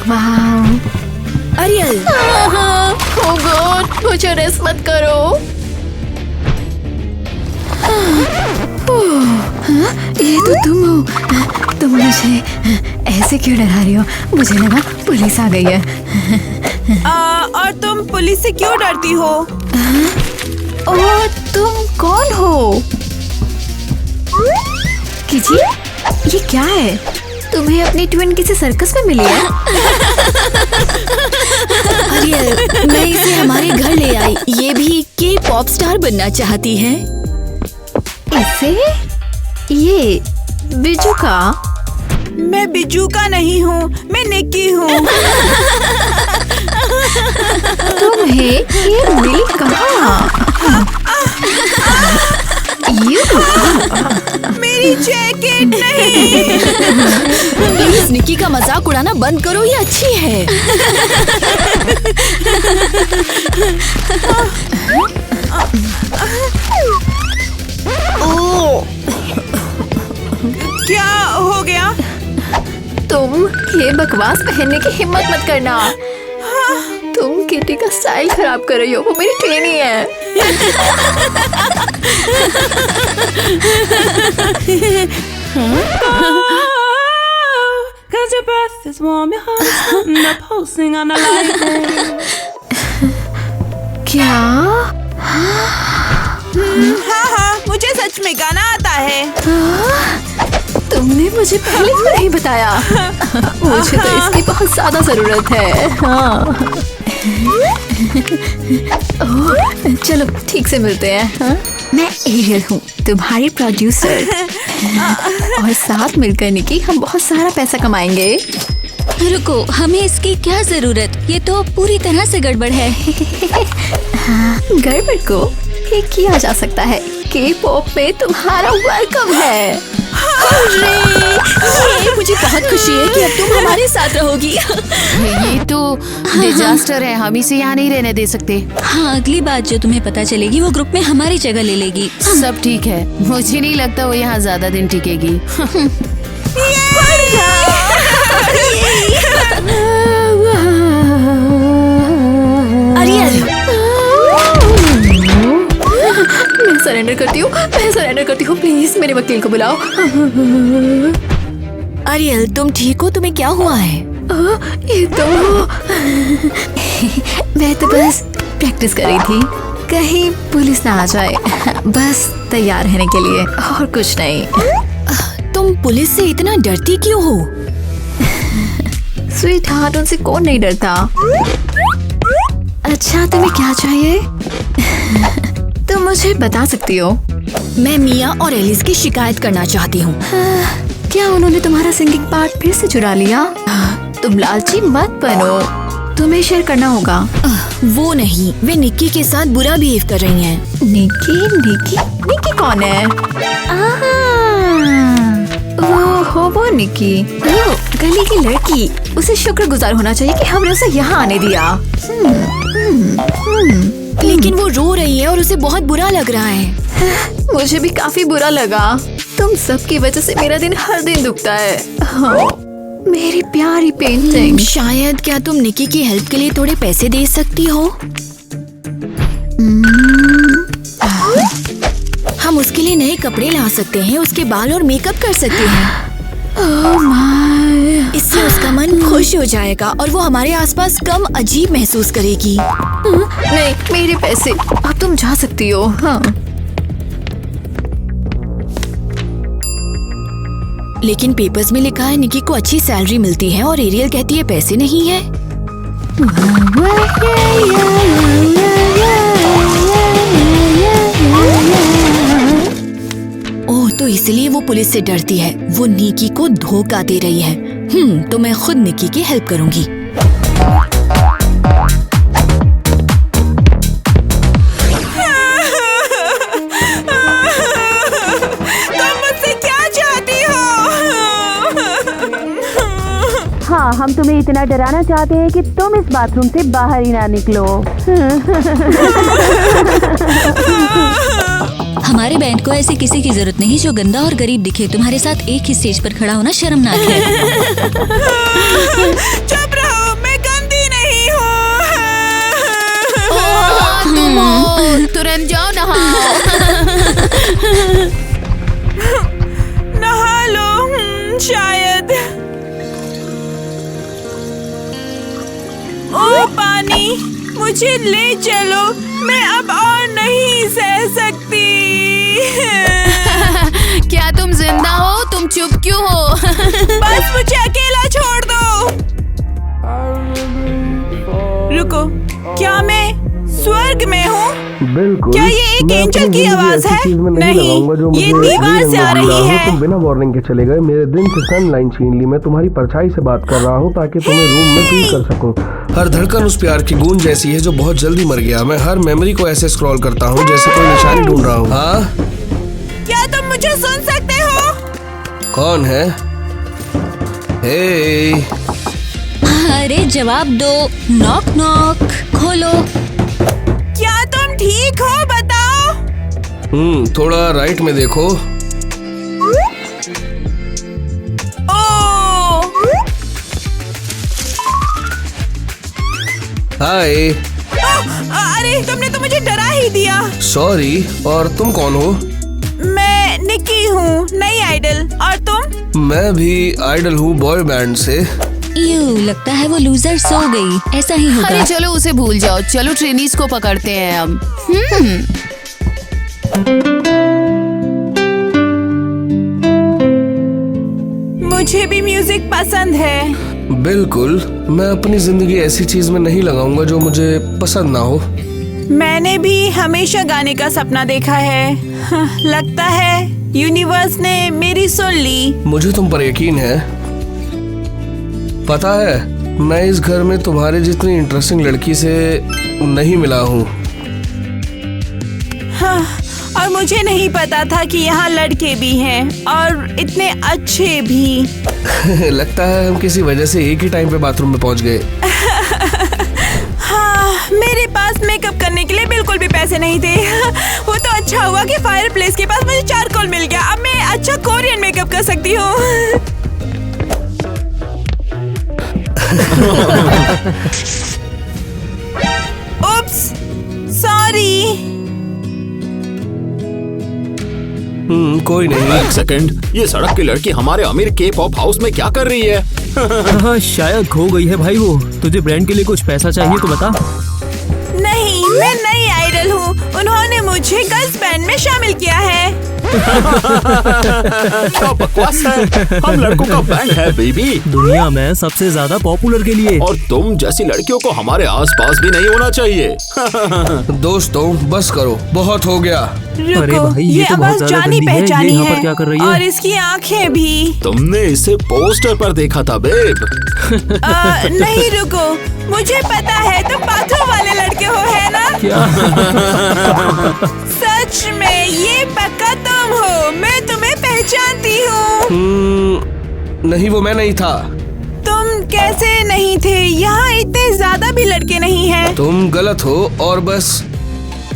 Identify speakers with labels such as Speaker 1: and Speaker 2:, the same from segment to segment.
Speaker 1: वाह।
Speaker 2: अरियल,
Speaker 1: ओह गॉड, मुझे रेस्ट मत करो। ये तो तुम हो। तुम मुझे ऐसे क्यों डरा रही हो? मुझे लगा पुलिस आ गई है।
Speaker 2: और तुम पुलिस से क्यों डरती हो?
Speaker 1: ओह, तुम कौन हो? किजी, ये क्या है? तुम्हें अपनी ट्विन किसी सर्कस में मिली है?
Speaker 2: अरियल, मैं इसे हमारे घर ले आई। ये भी के पॉप स्टार बनना चाहती है।
Speaker 1: इसे? ये बिजू का?
Speaker 2: मैं बिजू का नहीं हूँ, मैं निक्की हूँ।
Speaker 1: तुम्हें ये मिली कहाँ?
Speaker 2: मेरी जैकेट नहीं। प्लीज निक्की का मजाक उड़ाना बंद करो, ये अच्छी है। क्या हो गया?
Speaker 1: तुम ये बकवास पहनने की हिम्मत मत करना। तुम किटी का स्टाइल खराब कर रही हो। वो मेरी ट्रेनी है।
Speaker 3: Cause your breath is warm, your heart is putting up pulsing on the light.
Speaker 1: क्या?
Speaker 2: हाँ, मुझे सच में गाना आता है।
Speaker 1: तुमने मुझे पहले क्यों नहीं बताया? मुझे तो इसकी बहुत ज्यादा जरूरत है। हाँ। ओह, चलो ठीक से मिलते हैं। हाँ? मैं एरियल हूँ, तुम्हारी प्रोड्यूसर। और साथ मिलकर निकी हम बहुत सारा पैसा कमाएंगे।
Speaker 4: रुको, हमें इसकी क्या जरूरत? ये तो पूरी तरह से गड़बड़ है।
Speaker 1: हाँ, गड़बड़ को ठीक किया जा सकता है। के पॉप में तुम्हारा वेलकम है।
Speaker 2: ये मुझे बहुत खुशी है कि अब तुम हमारे साथ रहोगी।
Speaker 5: ये तो डिजास्टर है, हम इसे यहाँ नहीं रहने दे सकते।
Speaker 4: हाँ, अगली बात जो तुम्हें पता चलेगी वो ग्रुप में हमारी जगह ले लेगी।
Speaker 5: सब ठीक है, मुझे नहीं लगता वो यहाँ ज्यादा दिन टिकेगी।
Speaker 2: अरियल,
Speaker 1: मैं सरेंडर करती हूँ। प्लीज मेरे वकील को बुलाओ।
Speaker 2: अरियल, तुम ठीक हो? तुम्हें क्या हुआ है?
Speaker 1: ये तो मैं तो बस प्रैक्टिस कर रही थी, कहीं पुलिस ना आ जाए। बस तैयार रहने के लिए, और कुछ नहीं।
Speaker 2: तुम पुलिस से इतना डरती क्यों हो?
Speaker 1: स्वीट हार्ट, उनसे कौन नहीं डरता। अच्छा, तुम्हें क्या चाहिए? तुम मुझे बता सकती हो।
Speaker 2: मैं मिया और एलिस की शिकायत करना चाहती हूँ।
Speaker 1: क्या उन्होंने तुम्हारा सिंगिंग पार्ट फिर से चुरा लिया? तुम लालची मत बनो, तुम्हें शेयर करना होगा।
Speaker 2: वो नहीं, वे निक्की के साथ बुरा बिहेव कर रही हैं।
Speaker 1: निक्की कौन है? वो निक्की, गली की लड़की। उसे शुक्रगुजार होना चाहिए कि हमने उसे यहाँ आने दिया।
Speaker 2: लेकिन वो रो रही है और उसे बहुत बुरा लग रहा है।
Speaker 1: मुझे भी काफी बुरा लगा। तुम सबकी वजह से मेरा दिन हर दिन दुखता है। हाँ, मेरी प्यारी पेंटिंग।
Speaker 2: शायद क्या तुम निक्की की हेल्प के लिए थोड़े पैसे दे सकती हो? हम उसके लिए नए कपड़े ला सकते हैं, उसके बाल और मेकअप कर सकते हैं।
Speaker 1: ओह माय,
Speaker 2: इससे उसका मन खुश हो जाएगा और वो हमारे आसपास कम अजीब महसूस करेगी।
Speaker 1: नहीं, मेरे पैसे। अब तुम जा सकती हो। हाँ।
Speaker 2: लेकिन पेपर्स में लिखा है निक्की को अच्छी सैलरी मिलती है और एरियल कहती है पैसे नहीं है। ओह, तो इसलिए वो पुलिस से डरती है। वो निक्की को धोखा दे रही है। तो मैं खुद निक्की की हेल्प करूंगी। तुम मुझसे क्या चाहती हो?
Speaker 3: हाँ, हम तुम्हें इतना डराना चाहते हैं कि तुम इस बाथरूम से बाहर ही ना निकलो।
Speaker 4: हमारे बैंड को ऐसे किसी की जरूरत नहीं जो गंदा और गरीब दिखे। तुम्हारे साथ एक ही स्टेज पर खड़ा होना शर्मनाक है।
Speaker 3: चुप रहो, मैं गंदी नहीं हूँ।
Speaker 5: तुम हो, तुरंत जाओ नहाओ।
Speaker 3: नहा लो, शायद। ओ पानी, मुझे ले चलो, मैं अब और नहीं सह सकती।
Speaker 5: क्या तुम जिंदा हो? तुम चुप क्यों हो?
Speaker 3: बस मुझे अकेला छोड़ दो। रुको, क्या मैं स्वर्ग में हूँ?
Speaker 6: बिल्कुल।
Speaker 3: क्या ये एक एंजल की आवाज है? नहीं, ये दीवार से आ रही है।
Speaker 6: तुम बिना वार्निंग के चले गए, मेरे दिन से सनलाइन छीन ली। मैं तुम्हारी परछाई से बात कर रहा हूँ ताकि तुम्हें रूम में फील कर सकूं। हर धड़कन उस प्यार की गूंज जैसी है जो बहुत जल्दी मर गया। मैं हर मेमोरी को ऐसे स्क्रॉल करता हूँ जैसे कोई निशानी ढूंढ रहा हूँ। हाँ,
Speaker 3: क्या तुम मुझे सुन सकते हो?
Speaker 6: कौन है? हे,
Speaker 4: अरे जवाब दो। नॉक नॉक, खोलो।
Speaker 3: क्या तुम ठीक हो? बताओ।
Speaker 6: थोड़ा राइट में देखो।
Speaker 3: ओ,
Speaker 6: हाय।
Speaker 3: अरे तुमने तो मुझे डरा ही दिया।
Speaker 6: सॉरी। और तुम कौन हो?
Speaker 3: मैं निकी हूँ, नई आइडल। और तुम?
Speaker 6: मैं भी आइडल हूँ, बॉय बैंड से।
Speaker 4: यू, लगता है वो लूजर सो गई। ऐसा ही होगा।
Speaker 5: अरे चलो उसे भूल जाओ, चलो ट्रेनीज को पकड़ते हैं अब।
Speaker 3: मुझे भी म्यूजिक पसंद है।
Speaker 6: बिल्कुल, मैं अपनी जिंदगी ऐसी चीज में नहीं लगाऊंगा जो मुझे पसंद ना हो।
Speaker 3: मैंने भी हमेशा गाने का सपना देखा है। लगता है यूनिवर्स ने मेरी सुन ली।
Speaker 6: मुझे तुम पर यकीन है। पता है, मैं इस घर में तुम्हारे जितनी इंटरेस्टिंग लड़की से नहीं मिला हूँ।
Speaker 3: हाँ, और मुझे नहीं पता था कि यहाँ लड़के भी हैं और इतने अच्छे भी।
Speaker 6: लगता है हम किसी वजह से एक ही टाइम पे बाथरूम में पहुँच गए।
Speaker 3: हाँ, मेरे पास मेकअप करने के लिए बिल्कुल भी पैसे नहीं थे। वो तो अच्छा हुआ कि फायर प्लेस के पास मुझे चारकोल मिल गया। अब मैं अच्छा कोरियन मेकअप कर सकती हूँ। उप्स, सॉरी।
Speaker 6: कोई नहीं।
Speaker 7: एक सेकंड, ये सड़क की लड़की हमारे अमीर के पॉप हाउस में क्या कर रही है?
Speaker 8: हाँ, शायद खो गई है भाई वो। तुझे ब्रांड के लिए कुछ पैसा चाहिए तो बता।
Speaker 3: नहीं, मैं नई आइडल हूँ। उन्होंने मुझे गर्ल्स बैंड में शामिल किया है।
Speaker 7: क्या बकवास है, हम लड़कों का बैंड है बेबी।
Speaker 8: दुनिया में सबसे ज्यादा पॉपुलर के लिए।
Speaker 7: और तुम जैसी लड़कियों को हमारे आसपास भी नहीं होना चाहिए।
Speaker 6: दोस्तों बस करो, बहुत हो गया।
Speaker 8: अरे भाई, ये तो बहुत
Speaker 3: आवाज
Speaker 8: ज्यादा
Speaker 3: जानी
Speaker 8: गंदी है।
Speaker 3: पहचानी
Speaker 8: ये यहाँ
Speaker 3: है।
Speaker 8: पर क्या कर रही है?
Speaker 3: और इसकी आंखें भी।
Speaker 7: तुमने इसे पोस्टर पर देखा था बेब।
Speaker 3: नहीं, रुको, मुझे पता है तुम बाथरूम वाले लड़के हो, है ना?
Speaker 8: क्या?
Speaker 3: सच में ये पक्का तुम हो। मैं तुम्हें पहचानती हूँ।
Speaker 6: नहीं, वो मैं नहीं था।
Speaker 3: तुम कैसे नहीं थे? यहाँ इतने ज्यादा भी लड़के नहीं हैं।
Speaker 6: तुम गलत हो और बस।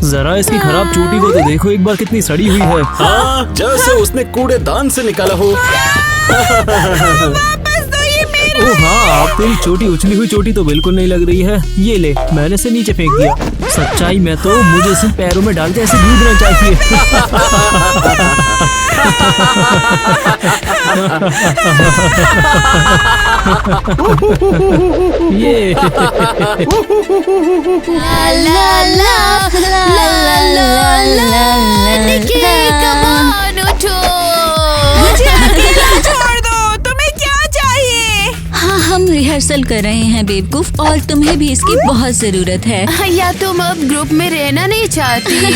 Speaker 8: जरा इसकी खराब चोटी को तो देखो एक बार, कितनी सड़ी हुई है।
Speaker 7: हाँ, जैसे उसने कूड़ेदान से निकाला हो।
Speaker 3: वापस दो, ये मेरा
Speaker 8: ओह हाँ, अब तेरी चोटी उछली हुई चोटी तो बिल्कुल नहीं लग रही है। ये ले, मैंने इसे नीचे फेंक दिया। सच्चाई में तो मुझे इसे पैरों में डाल के ऐसे कूदना चाहिए। ये
Speaker 3: मुझे अकेला छोड़ दो। तुम्हें क्या चाहिए?
Speaker 4: हाँ, हम रिहर्सल कर रहे हैं बेवकूफ, और तुम्हें भी इसकी बहुत जरूरत है।
Speaker 5: या तुम अब ग्रुप में रहना नहीं चाहती?
Speaker 3: ये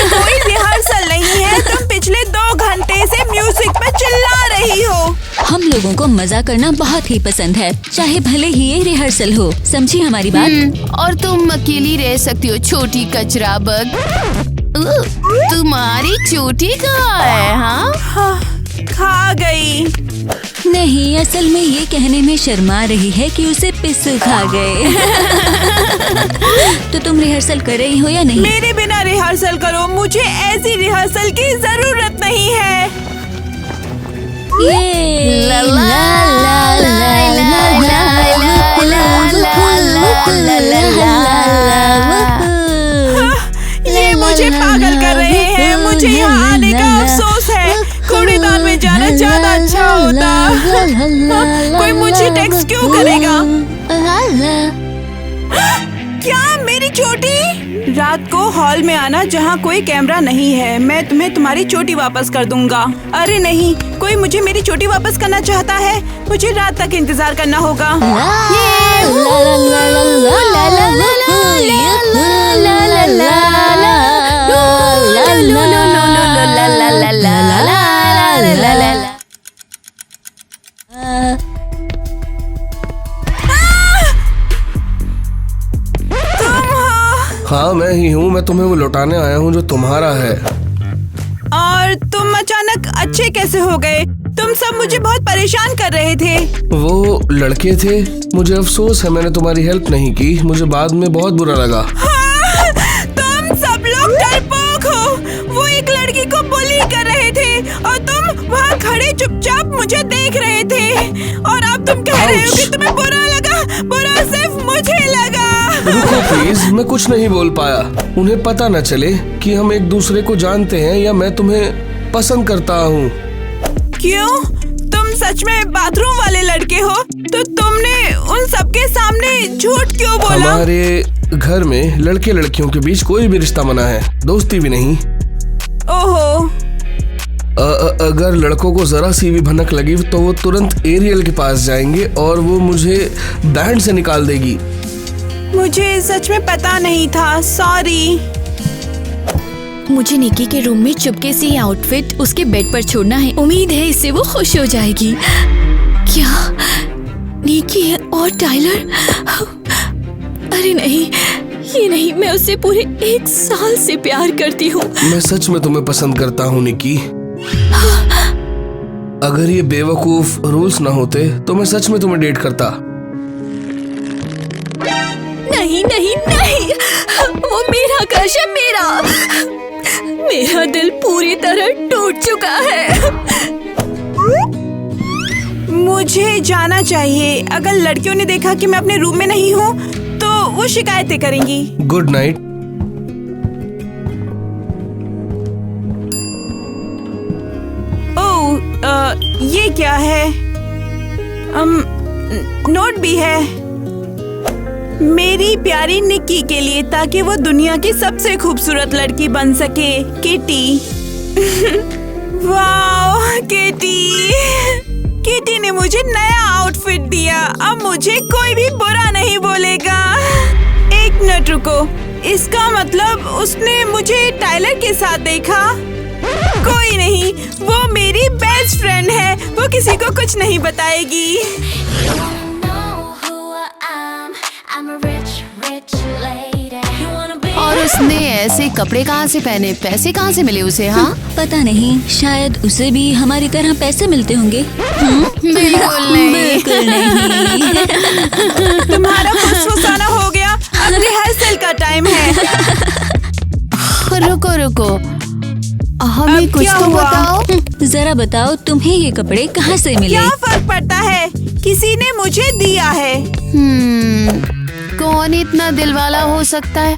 Speaker 3: कोई रिहर्सल नहीं है। तुम पिछले 2 घंटे से म्यूजिक पे चिल्ला रही हो।
Speaker 4: हम लोगों को मजा करना बहुत ही पसंद है, चाहे भले ही ये रिहर्सल हो। समझी हमारी बात?
Speaker 5: और तुम अकेली रह सकती हो, छोटी कचरा बग। तुम्हारी चोटी कहाँ है? हाँ,
Speaker 3: खा गई।
Speaker 4: नहीं, असल में ये कहने में शर्मा रही है कि उसे पिस्सू खा गए। तो तुम रिहर्सल कर रही हो या नहीं?
Speaker 3: मेरे बिना रिहर्सल करो, मुझे ऐसी रिहर्सल की जरूरत नहीं है।
Speaker 4: ला ला ला ला
Speaker 3: ये मुझे पागल कर रहे हैं। मुझे यहाँ आने का अफसोस है। कूड़ेदान में जाना ज्यादा अच्छा होता। कोई मुझे टेक्स्ट क्यों करेगा? क्या मेरी चोटी? रात को हॉल में आना जहाँ कोई कैमरा नहीं है। मैं तुम्हें तुम्हारी चोटी वापस कर दूंगा। अरे नहीं, कोई मुझे मेरी चोटी वापस करना चाहता है। मुझे रात तक इंतजार करना होगा।
Speaker 6: हाँ मैं ही हूँ। मैं तुम्हें वो लौटाने आया हूँ जो तुम्हारा है।
Speaker 3: और तुम अचानक अच्छे कैसे हो गए? तुम सब मुझे बहुत परेशान कर रहे थे।
Speaker 6: वो लड़के थे। मुझे अफसोस है मैंने तुम्हारी हेल्प नहीं की। मुझे बाद में बहुत बुरा लगा।
Speaker 3: हाँ, तुम सब लोग डरपोक हो। वो एक लड़की को बुली कर रहे थे और तुम वहाँ खड़े चुपचाप मुझे देख रहे थे। और अब तुम कह रहे हो कि तुम्हें बुरा लगा। बुरा सिर्फ मुझे लगा।
Speaker 6: रुको प्लीज, मैं कुछ नहीं बोल पाया। उन्हें पता न चले कि हम एक दूसरे को जानते हैं या मैं तुम्हें पसंद करता हूँ।
Speaker 3: क्यों? तुम सच में बाथरूम वाले लड़के हो? तो तुमने उन सबके सामने झूठ क्यों बोला?
Speaker 6: हमारे घर में लड़के लड़कियों के बीच कोई भी रिश्ता मना है, दोस्ती भी नहीं।
Speaker 3: ओहो।
Speaker 6: अगर लड़कों को जरा सी भी भनक लगी तो वो तुरंत एरियल के पास जाएंगे और वो मुझे बैंड से निकाल देगी।
Speaker 3: मुझे सच में पता नहीं था, सॉरी।
Speaker 2: मुझे निकी के रूम में चुपके से ये आउटफिट उसके बेड पर छोड़ना है। उम्मीद है इससे वो खुश हो जाएगी। क्या निकी और टाइलर? अरे नहीं, ये नहीं। मैं उससे पूरे 1 साल से प्यार करती हूँ।
Speaker 6: मैं सच में तुम्हें पसंद करता हूँ निकी। अगर ये बेवकूफ रूल्स ना होते तो मैं सच में तुम्हें डेट करता।
Speaker 2: नहीं नहीं नहीं, वो मेरा क्रश है। मेरा दिल पूरी तरह टूट चुका है।
Speaker 3: मुझे जाना चाहिए। अगर लड़कियों ने देखा कि मैं अपने रूम में नहीं हूँ तो वो शिकायतें करेंगी।
Speaker 6: Good night.
Speaker 3: ओह, ये क्या है? नोट भी है मेरी प्यारी निक्की के लिए, ताकि वो दुनिया की सबसे खूबसूरत लड़की बन सके। किटी। वाह किटी। किटी ने मुझे नया आउटफिट दिया। अब मुझे कोई भी बुरा नहीं बोलेगा। एक मिनट रुको, इसका मतलब उसने मुझे टाइलर के साथ देखा? कोई नहीं, वो मेरी बेस्ट फ्रेंड है। वो किसी को कुछ नहीं बताएगी।
Speaker 5: और उसने ऐसे कपड़े कहाँ से पहने? पैसे कहाँ से मिले उसे? हाँ
Speaker 4: पता नहीं, शायद उसे भी हमारी तरह पैसे मिलते होंगे।
Speaker 5: बिल्कुल नहीं।
Speaker 3: तुम्हारा फुसफुसाना हो गया। अब रिहर्सल का टाइम है।
Speaker 5: रुको रुको, हमें
Speaker 3: अब
Speaker 5: कुछ
Speaker 3: क्या
Speaker 5: तो
Speaker 3: हुआ?
Speaker 5: बताओ।
Speaker 4: जरा बताओ, तुम्हें ये कपड़े कहाँ से मिले?
Speaker 3: क्या फर्क पड़ता है? किसी ने मुझे दिया है।
Speaker 5: कौन इतना दिलवाला हो सकता है?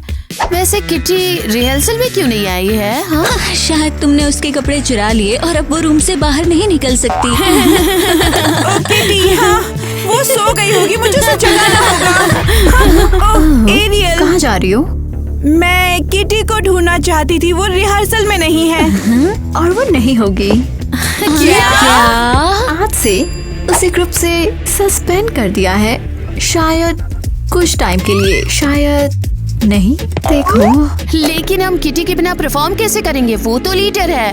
Speaker 5: वैसे किटी रिहर्सल में क्यों नहीं आई है? हाँ?
Speaker 4: शायद तुमने उसके कपड़े चुरा लिए और अब वो रूम से बाहर नहीं निकल सकती।
Speaker 3: ओके डी, हाँ, वो सो गई होगी। मुझे उसे जगाना होगा। ओह, एरियल,
Speaker 1: कहाँ जा रही हो?
Speaker 3: मैं किटी को ढूंढना चाहती थी। वो रिहर्सल में नहीं है।
Speaker 1: और वो नहीं होगी।
Speaker 3: क्या?
Speaker 1: आज से उसे ग्रुप से सस्पेंड कर दिया है। शायद कुछ टाइम के लिए, शायद नहीं। देखो,
Speaker 5: लेकिन हम किटी के बिना परफॉर्म कैसे करेंगे? वो तो लीडर है।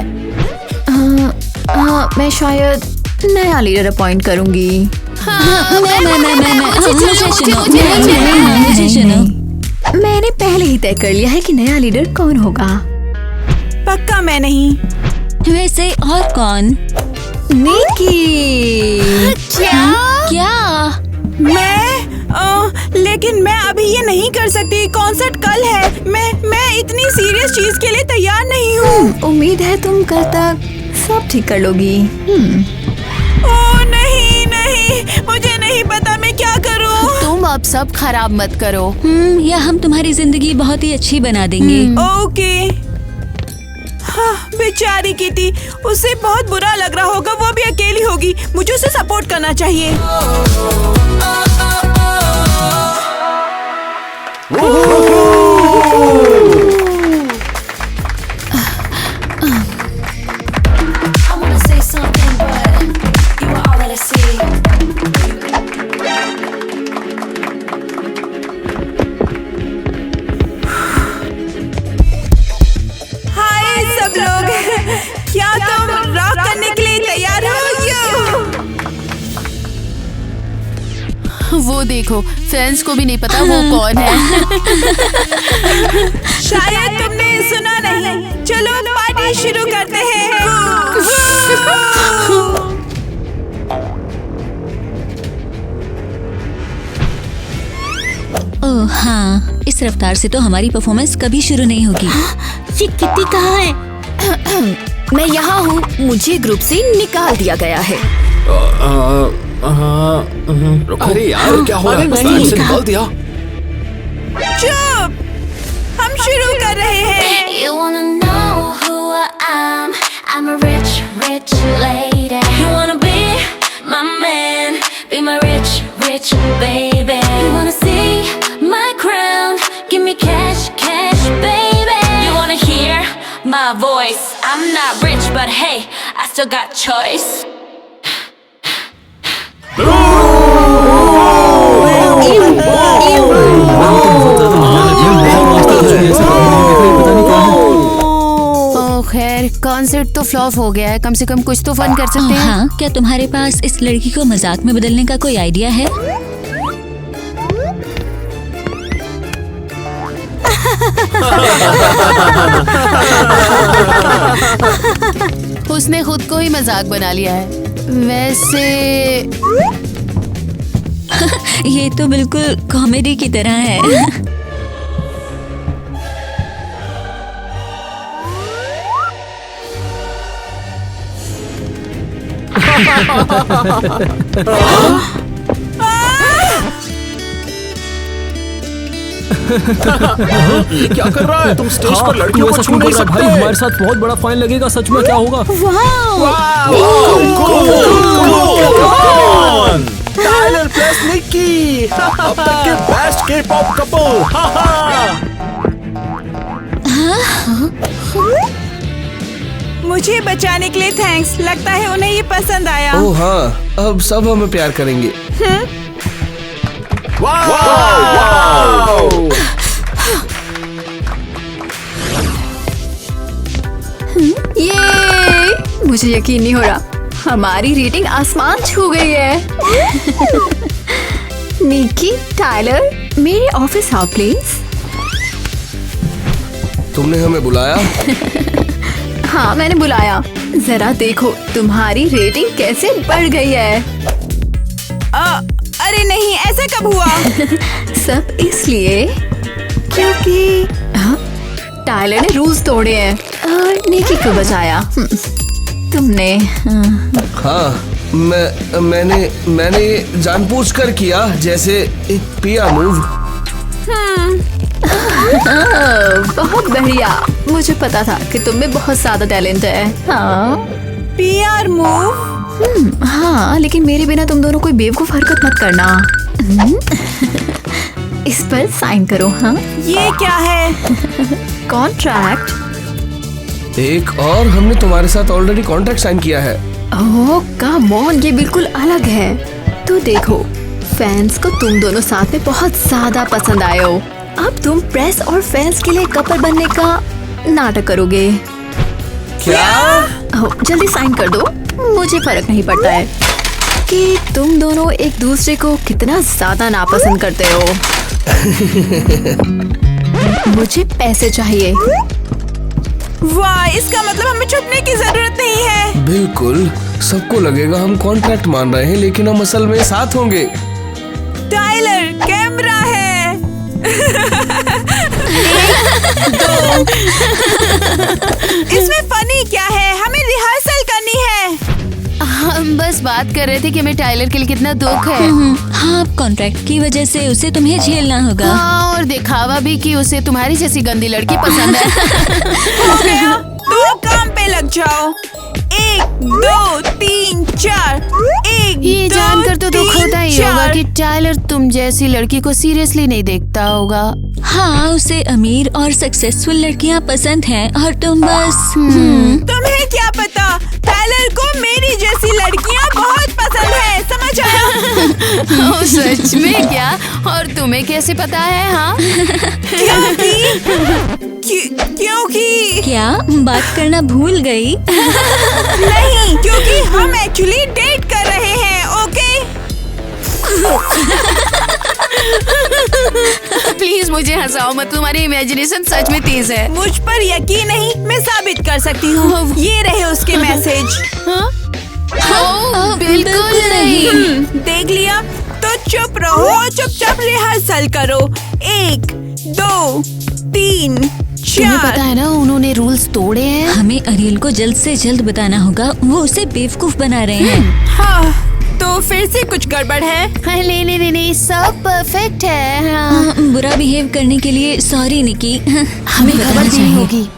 Speaker 1: मैं शायद नया लीडर अपॉइंट करूंगी।
Speaker 4: मुझे सुनो।
Speaker 1: मैंने पहले ही तय कर लिया है कि नया लीडर कौन होगा।
Speaker 3: पक्का मैं नहीं।
Speaker 4: वैसे और कौन?
Speaker 1: निकी।
Speaker 4: क्या?
Speaker 3: मैं लेकिन लेकिन मैं अभी ये नहीं कर सकती। कॉन्सर्ट कल है। मैं इतनी सीरियस चीज के लिए तैयार नहीं हूँ।
Speaker 1: उम्मीद है तुम कल तक सब ठीक कर लोगी।
Speaker 3: ओह नहीं नहीं, मुझे नहीं पता मैं क्या करूँ।
Speaker 5: तुम अब सब खराब मत करो।
Speaker 4: या हम तुम्हारी जिंदगी बहुत ही अच्छी बना देंगे।
Speaker 3: ओके। हाँ, बेचारी किटी, उसे बहुत बुरा लग रहा होगा। वो भी अकेली होगी। मुझे उसे सपोर्ट करना चाहिए। हाय सब लोग, क्या तुम रॉक करने के लिए तैयार हो?
Speaker 5: वो देखो, फैंस को भी नहीं पता वो कौन है।
Speaker 3: शायद तुमने सुना नहीं। चलो पार्टी शुरू करते हैं।
Speaker 4: ओह हाँ, इस रफ्तार से तो हमारी परफॉर्मेंस कभी शुरू नहीं होगी।
Speaker 2: ये किट्टी कहाँ है? मैं यहाँ हूँ। मुझे ग्रुप से निकाल दिया गया है।
Speaker 7: अरे यार क्या हो रहा है? टाइम से निकाल दिया।
Speaker 3: चुप, हम शुरू कर रहे हैं।
Speaker 9: You wanna know who I am? I'm a rich, rich lady. You wanna be my man? Be my rich, rich baby. You wanna see my crown? Give me cash, cash, baby. You wanna hear my voice? I'm not rich, but hey, I still got choice.
Speaker 5: खैर, concert तो flop हो गया है। कम से कम कुछ तो fun कर सकते हैं।
Speaker 4: हाँ, क्या तुम्हारे पास इस लड़की को मजाक में बदलने का कोई आइडिया है?
Speaker 5: उसने खुद को ही मजाक बना लिया है। वैसे
Speaker 4: ये तो बिल्कुल कॉमेडी की तरह है।
Speaker 7: ये क्या कर रहा है? तुम स्टेज पर लड़कियों को छू नहीं सकते।
Speaker 8: भाई हमारे साथ बहुत बड़ा फाइन लगेगा। सच में क्या होगा?
Speaker 7: टाइलर प्लस निक्की, अब तक के बेस्ट के-पॉप कपल।
Speaker 3: मुझे बचाने के लिए थैंक्स। लगता है उन्हें ये पसंद आया।
Speaker 6: ओह हाँ, अब सब हमें प्यार करेंगे।
Speaker 1: ये मुझे यकीन नहीं हो रहा, हमारी रेटिंग आसमान छू गई है। निकी, टाइलर, मेरे ऑफिस आओ प्लीज।
Speaker 6: तुमने हमें बुलाया?
Speaker 1: हाँ मैंने बुलाया। जरा देखो तुम्हारी रेटिंग कैसे बढ़ गई है।
Speaker 3: अरे नहीं, ऐसा कब हुआ?
Speaker 1: सब इसलिए क्योंकि टाइलर ने रूल्स तोड़े हैं और निकी को बचाया। तुमने
Speaker 6: हाँ, मैंने जानबूझकर किया, जैसे एक पिया मूव।
Speaker 1: बहुत बढ़िया। मुझे पता था कि तुम में बहुत ज्यादा टैलेंट है। हाँ
Speaker 3: पीआर मूव।
Speaker 1: हाँ, लेकिन मेरे बिना तुम दोनों कोई बेवकूफ हरकत मत करना। इस पर साइन करो। हाँ,
Speaker 3: ये क्या है?
Speaker 1: कॉन्ट्रैक्ट।
Speaker 6: एक और हमने तुम्हारे साथ ऑलरेडी कॉन्ट्रैक्ट साइन किया है।
Speaker 1: ओह कम ऑन, ये बिल्कुल अलग है। तो देखो, फैंस को तुम दोनों साथ में बहुत ज्यादा पसंद आए हो। अब तुम प्रेस और फैंस के लिए कपल बनने का नाटक करोगे।
Speaker 6: क्या?
Speaker 1: जल्दी साइन कर दो। मुझे फर्क नहीं पड़ता है कि तुम दोनों एक दूसरे को कितना ज्यादा नापसंद करते हो। मुझे पैसे चाहिए।
Speaker 3: वाह, इसका मतलब हमें छुपने की जरूरत नहीं है।
Speaker 6: बिल्कुल, सबको लगेगा हम कॉन्ट्रैक्ट मान रहे हैं, लेकिन हम असल में साथ होंगे।
Speaker 3: टाइलर, कैमरा है। इसमें फनी क्या है? हमें रिहर्सल करनी है।
Speaker 5: हम बस बात कर रहे थे कि हमें टाइलर के लिए कितना दुख है।
Speaker 4: हाँ, कॉन्ट्रैक्ट की वजह से उसे तुम्हें झेलना होगा।
Speaker 5: हाँ, और दिखावा भी कि उसे तुम्हारी जैसी गंदी लड़की पसंद है।
Speaker 3: हो गया, तो काम पे लग जाओ। 1 2 3 4। 1
Speaker 5: ये
Speaker 3: 2
Speaker 5: जानकर तो दुख
Speaker 3: 3
Speaker 5: होता ही होगा
Speaker 3: 4।
Speaker 5: कि टाइलर तुम जैसी लड़की को सीरियसली नहीं देखता होगा।
Speaker 4: हाँ, उसे अमीर और सक्सेसफुल लड़कियाँ पसंद हैं और तुम बस
Speaker 3: तुम्हें क्या पता, टाइलर को मेरी जैसी लड़कियाँ बहुत पसंद है, समझ आया?
Speaker 5: ओह, सच में क्या? और तुम्हें कैसे पता है? हाँ,
Speaker 3: क्योंकि
Speaker 4: क्या बात करना भूल गई?
Speaker 3: नहीं, क्योंकि हम एक्चुअली डेट कर रहे हैं। ओके,
Speaker 5: प्लीज मुझे हंसाओ मत, तुम्हारी इमेजिनेशन सच में तेज है।
Speaker 3: मुझ पर यकीन नहीं, मैं साबित कर सकती हूँ। ये रहे उसके मैसेज।
Speaker 5: ओह, बिल्कुल नहीं।
Speaker 3: देख लिया? तो चुप रहो, चुपचाप रिहर्सल करो। 1 2 3
Speaker 5: तुम्हें पता
Speaker 3: 4।
Speaker 5: है ना, उन्होंने रूल्स तोड़े हैं।
Speaker 4: हमें अरियल को जल्द से जल्द बताना होगा, वो उसे बेवकूफ बना रहे हैं।
Speaker 3: हाँ, तो फिर से कुछ गड़बड़ है।
Speaker 5: नहीं, सब परफेक्ट है। हाँ।
Speaker 4: बुरा बिहेव करने के लिए सॉरी निकी।
Speaker 5: हमें खबर
Speaker 4: बताना
Speaker 5: देनी
Speaker 4: चाहिए।
Speaker 5: होगी।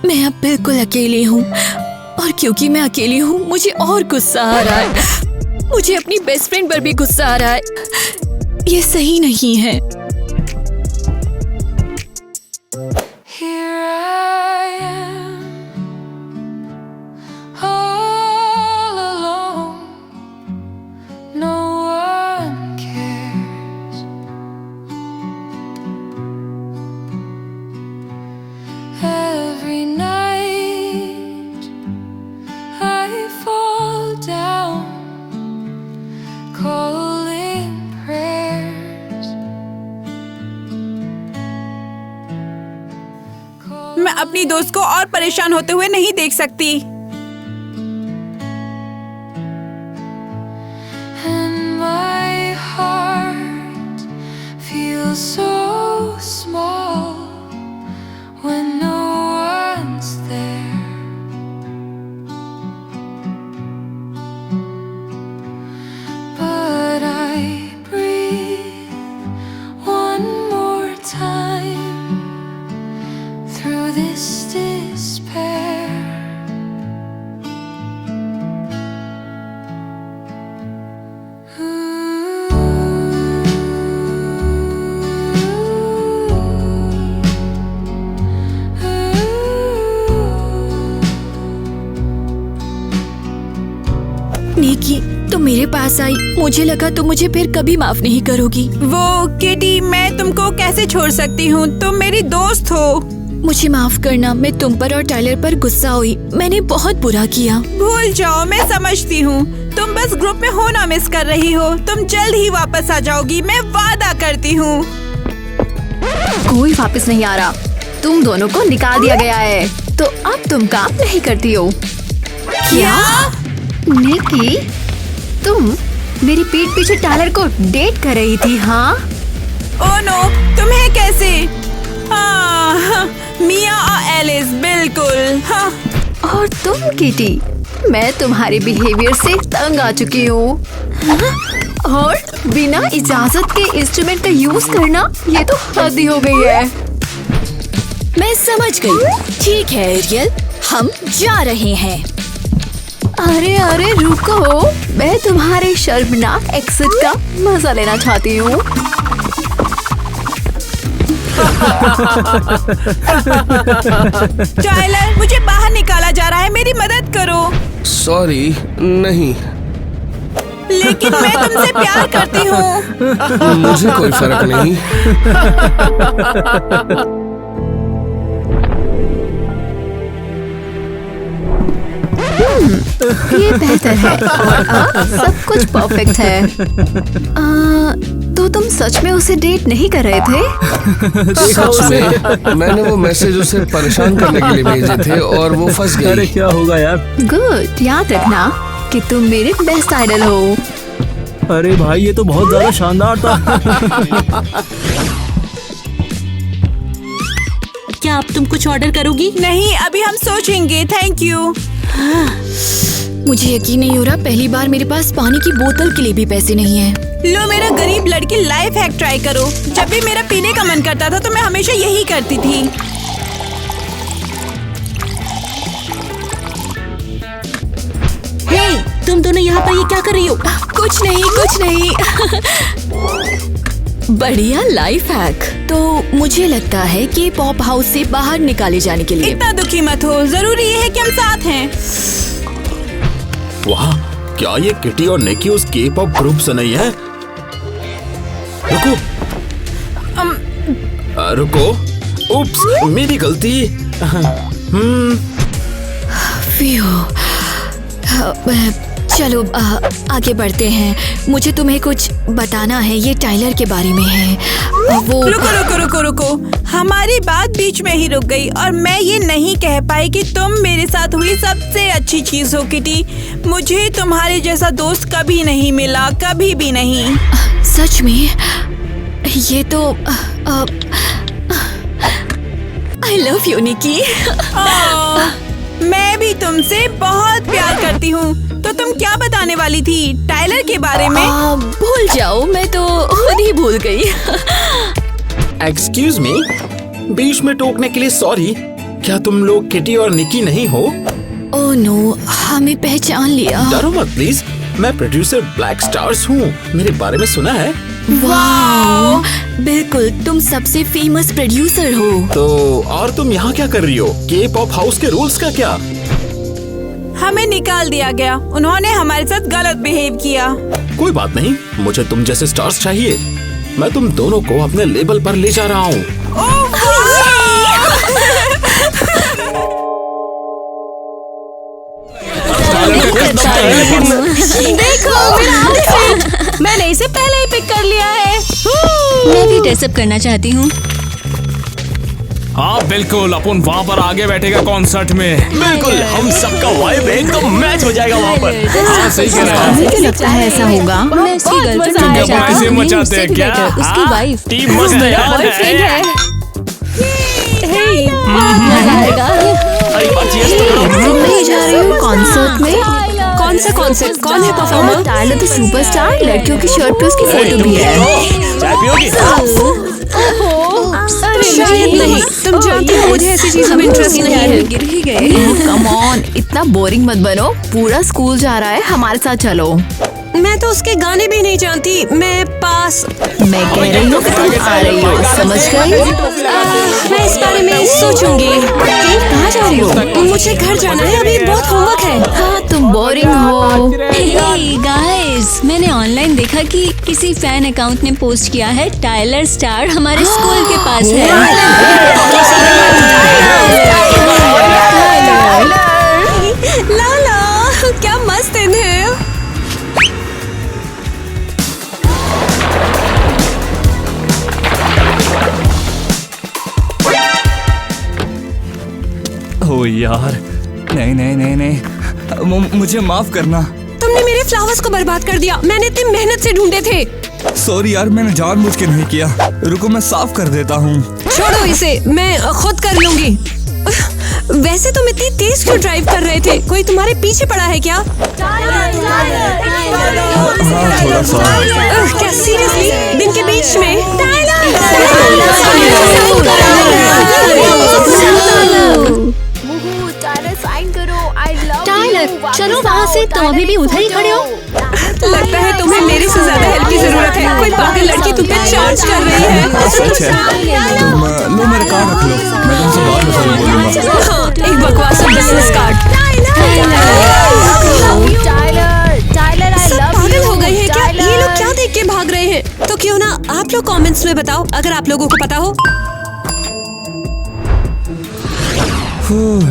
Speaker 2: मैं अब बिल्कुल अकेली हूँ और क्योंकि मैं अकेली हूँ मुझे और गुस्सा आ रहा है। मुझे अपनी बेस्ट फ्रेंड पर भी गुस्सा आ रहा है। ये सही नहीं है।
Speaker 3: मैं अपनी दोस्त को और परेशान होते हुए नहीं देख सकती।
Speaker 2: निकी, तुम मेरे पास आई, मुझे लगा तुम मुझे फिर कभी माफ नहीं करोगी।
Speaker 3: वो किटी, मैं तुमको कैसे छोड़ सकती हूँ? तुम मेरी दोस्त हो।
Speaker 2: मुझे माफ करना, मैं तुम पर और टाइलर पर गुस्सा हुई। मैंने बहुत बुरा किया।
Speaker 3: भूल जाओ, मैं समझती हूँ। तुम बस ग्रुप में होना मिस कर रही हो। तुम जल्द ही वापस आ जाओगी, मैं वादा करती हूँ।
Speaker 1: कोई वापस नहीं आ रहा। तुम दोनों को निकाल दिया गया है, तो अब तुम काम नहीं करती हो।
Speaker 3: क्या?
Speaker 1: निकी, तुम मेरी पीठ पीछे टाइलर को डेट कर रही थी? हाँ।
Speaker 3: ओह नो, तुम्हें कैसे? हाँ, मिया और एलिस, बिल्कुल। हाँ।
Speaker 1: और तुम किटी, मैं तुम्हारे बिहेवियर से तंग आ चुकी हूँ। और बिना इजाजत के इंस्ट्रूमेंट का यूज करना, ये तो हद ही हो गई है।
Speaker 2: मैं समझ गई। ठीक है एरियल, हम जा रहे हैं।
Speaker 1: अरे अरे रुको, मैं तुम्हारे शर्मनाक एक्सिट का मजा लेना चाहती हूँ।
Speaker 3: टाइलर, मुझे बाहर निकाला जा रहा है, मेरी मदद करो।
Speaker 6: सॉरी, नहीं।
Speaker 3: लेकिन मैं तुमसे प्यार करती हूँ।
Speaker 6: मुझे कोई फर्क नहीं।
Speaker 1: ये बेहतर है और अब सब कुछ परफेक्ट है। तो तो तुम सच में उसे डेट नहीं कर रहे थे?
Speaker 6: सच में मैंने वो मैसेज उसे परेशान करने के लिए भेजे थे और वो फंस
Speaker 8: अरे
Speaker 6: गई।
Speaker 8: क्या होगा यार।
Speaker 1: गुड, याद रखना कि तुम मेरे बेस्ट आइडल हो।
Speaker 8: अरे भाई ये तो बहुत ज्यादा शानदार था।
Speaker 2: क्या अब तुम कुछ ऑर्डर करोगी?
Speaker 3: नहीं, अभी हम सोचेंगे। Thank you.
Speaker 2: मुझे यकीन नहीं हो रहा, पहली बार मेरे पास पानी की बोतल के लिए भी पैसे नहीं है।
Speaker 3: लो मेरा गरीब लड़की, लाइफ हैक ट्राई करो। जब भी मेरा पीने का मन करता था तो मैं हमेशा यही करती थी।
Speaker 2: हे, तुम दोनों यहाँ पर ये क्या कर रही हो? कुछ नहीं, कुछ नहीं। बढ़िया लाइफ हैक। तो मुझे लगता है कि पॉप हाउस से बाहर निकाले जाने के लिए।
Speaker 3: इतना दुखी मत हो, जरूरी ये है कि हम साथ हैं।
Speaker 7: वाह, क्या ये किटी और निकी उस के पॉप ग्रुप से नहीं है? रुको, रुको। उप्स, मेरी गलती।
Speaker 2: चलो आगे बढ़ते हैं। मुझे तुम्हें कुछ बताना है, ये टाइलर के बारे में है। वो
Speaker 3: रुको रुको रुको रुको, हमारी बात बीच में ही रुक गई और मैं ये नहीं कह पाई कि तुम मेरे साथ हुई सबसे अच्छी चीज हो किटी। मुझे तुम्हारे जैसा दोस्त कभी नहीं मिला, कभी भी नहीं।
Speaker 2: सच में? ये तो आई लव यू निकी।
Speaker 3: मैं भी तुमसे बहुत प्यार करती हूँ। तो तुम क्या बताने वाली थी टाइलर के बारे में?
Speaker 2: भूल जाओ, मैं तो खुद ही भूल गई।
Speaker 7: एक्सक्यूज मी, बीच में टोकने के लिए सॉरी। क्या तुम लोग किटी और निकी नहीं हो?
Speaker 2: ओह नो, हमें पहचान लिया।
Speaker 7: डरो मत प्लीज, मैं प्रोड्यूसर ब्लैक स्टार्स हूँ। मेरे बारे में सुना है?
Speaker 2: वाओ, बिल्कुल, तुम सबसे फेमस प्रोड्यूसर हो।
Speaker 7: तो और तुम यहाँ क्या कर रही हो? के पॉप हाउस के रूल्स का क्या?
Speaker 3: हमें निकाल दिया गया। उन्होंने हमारे साथ गलत बिहेव किया।
Speaker 7: कोई बात नहीं, मुझे तुम जैसे स्टार्स चाहिए। मैं तुम दोनों को अपने लेबल पर ले जा रहा हूँ।
Speaker 1: देखो मेरा आउटफिट, मैंने इसे पहले ही पिक कर लिया है।
Speaker 4: मैं भी ड्रेसअप करना चाहती हूँ।
Speaker 10: हाँ बिल्कुल, अपन वहाँ पर आगे बैठेगा कॉन्सर्ट में।
Speaker 8: बिल्कुल, हम सबका वाइब एकदम मैच हो जाएगा वहाँ पर।
Speaker 10: हाँ सही कह रहा है।
Speaker 1: मुझे लगता है ऐसा होगा।
Speaker 4: मैं उसकी गर्लफ्रेंड
Speaker 10: क्योंकि
Speaker 4: बनना
Speaker 10: अपन
Speaker 4: चाहती
Speaker 10: ऐसे
Speaker 4: हूँ। नहीं,
Speaker 10: मचाते हैं
Speaker 4: उससे भी
Speaker 10: क्या?
Speaker 4: better, उसकी वाइफ।
Speaker 10: टीम मस्त है यार।
Speaker 1: बॉयफ्रेंड है।
Speaker 4: मजा आएगा।
Speaker 8: अरे बात cheers तो करो।
Speaker 1: मैं जा रही हूँ कॉन्सर्ट में। कौन सा कॉन्सर्ट? कौन है परफॉर्मर? Tyler the superstar. लड़कियों की शर्ट पे उसकी फोटो भी है।
Speaker 8: चाय पियोगी?
Speaker 1: शायद नहीं। तुम जानती हो मुझे ऐसी चीजों में इंटरेस्ट नहीं है।
Speaker 4: गिर ही गए।
Speaker 1: कम ऑन, इतना बोरिंग मत बनो। पूरा स्कूल जा रहा है, हमारे साथ चलो।
Speaker 5: मैं तो उसके गाने भी नहीं जानती। मैं पास।
Speaker 1: मैं कह रही हूँ कि तुम आ रही हो, समझ गई?
Speaker 5: मैं इस बारे में सोचूंगी।
Speaker 1: कहाँ जा रही हो?
Speaker 5: मुझे घर जाना है, अभी बहुत होमवर्क है।
Speaker 1: हाँ, तुम बोरिंग हो।
Speaker 4: हे गाइस, मैंने ऑनलाइन देखा कि किसी फैन अकाउंट ने पोस्ट किया है टाइलर स्टार हमारे स्कूल के पास है।
Speaker 5: लाला, क्या मस्त दिन है।
Speaker 11: ओ यार, नहीं नहीं नहीं नहीं, मुझे माफ करना।
Speaker 5: तुमने मेरे फ्लावर्स को बर्बाद कर दिया। मैंने इतनी मेहनत से ढूंढे थे।
Speaker 11: सॉरी यार, मैंने जानबूझ के नहीं किया। रुको, मैं साफ कर देता हूँ।
Speaker 5: छोड़ो इसे, मैं खुद कर लूंगी। वैसे तुम इतनी तेज क्यों ड्राइव कर रहे थे? कोई तुम्हारे पीछे पड़ा है क्या?
Speaker 11: हाँ, थोड़ा सा।
Speaker 5: क्या सीरियसली? दिन के बीच में?
Speaker 1: टाइलर, चलो वहाँ से। तुम अभी भी उधर ही खड़े हो।
Speaker 5: लगता है तुम्हें मेरे से ज्यादा हेल्प की जरूरत है। कोई पागल लड़की तुम पे चार्ज कर रही है।
Speaker 11: सच है। तुम लो, मेरा कार्ड रख लो। मैं तुमसे बाद में फोन बोलूंगा।
Speaker 5: हाँ, एक बकवास बिजनेस कार्ड। सब पागल हो गए हैं क्या? ये लोग क्या देख के भाग रहे हैं? तो क्यों ना आप लोग कमेंट्स में बताओ अगर आप लोगों को पता हो।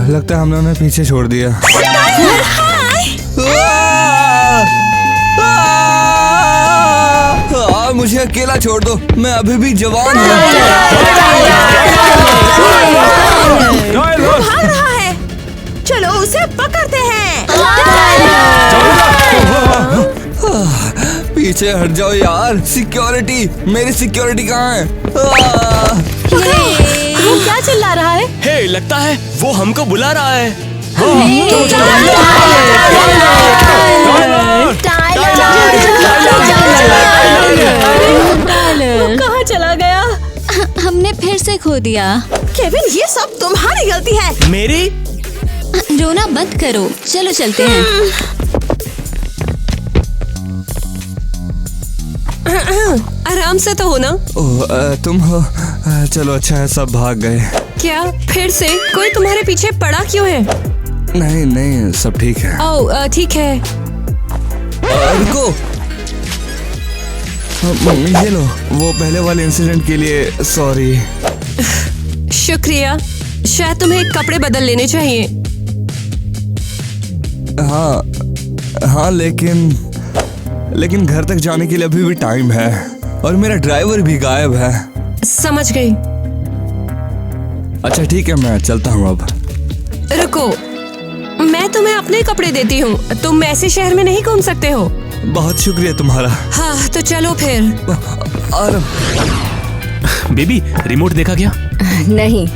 Speaker 11: लगता है हम लोगों ने पीछे छोड़ दिया। मुझे अकेला छोड़ दो, मैं अभी भी जवान हूँ।
Speaker 5: भाग रहा है, चलो उसे पकड़ते हैं।
Speaker 11: पीछे हट जाओ यार, सिक्योरिटी, मेरी सिक्योरिटी कहाँ है?
Speaker 5: वो क्या चिल्ला रहा है?
Speaker 10: हे, लगता है वो हमको बुला रहा है।
Speaker 5: वो कहाँ चला गया?
Speaker 4: हमने फिर से खो दिया।
Speaker 5: केविन, ये सब तुम्हारी गलती है।
Speaker 10: मेरी?
Speaker 4: रोना बंद करो, चलो चलते हैं।
Speaker 5: आराम से तो हो ना?
Speaker 11: तुम हो? चलो अच्छा है, सब भाग गए।
Speaker 5: क्या फिर से कोई तुम्हारे पीछे पड़ा क्यों है?
Speaker 11: नहीं नहीं, सब ठीक है।
Speaker 5: ओह ठीक है।
Speaker 11: रुको, ये लो, वो पहले वाले इंसिडेंट के लिए सॉरी।
Speaker 5: शुक्रिया। शायद तुम्हें कपड़े बदल लेने चाहिए।
Speaker 11: हाँ, लेकिन घर तक जाने के लिए अभी भी टाइम है और मेरा ड्राइवर भी गायब है।
Speaker 5: समझ गई।
Speaker 11: अच्छा ठीक है, मैं चलता हूँ अब।
Speaker 5: रुको, मैं तुम्हें अपने कपड़े देती हूँ, तुम ऐसे शहर में नहीं घूम सकते हो।
Speaker 11: बहुत शुक्रिया तुम्हारा।
Speaker 5: हाँ तो चलो फिर।
Speaker 11: और
Speaker 10: बेबी, रिमोट देखा क्या?
Speaker 1: नहीं।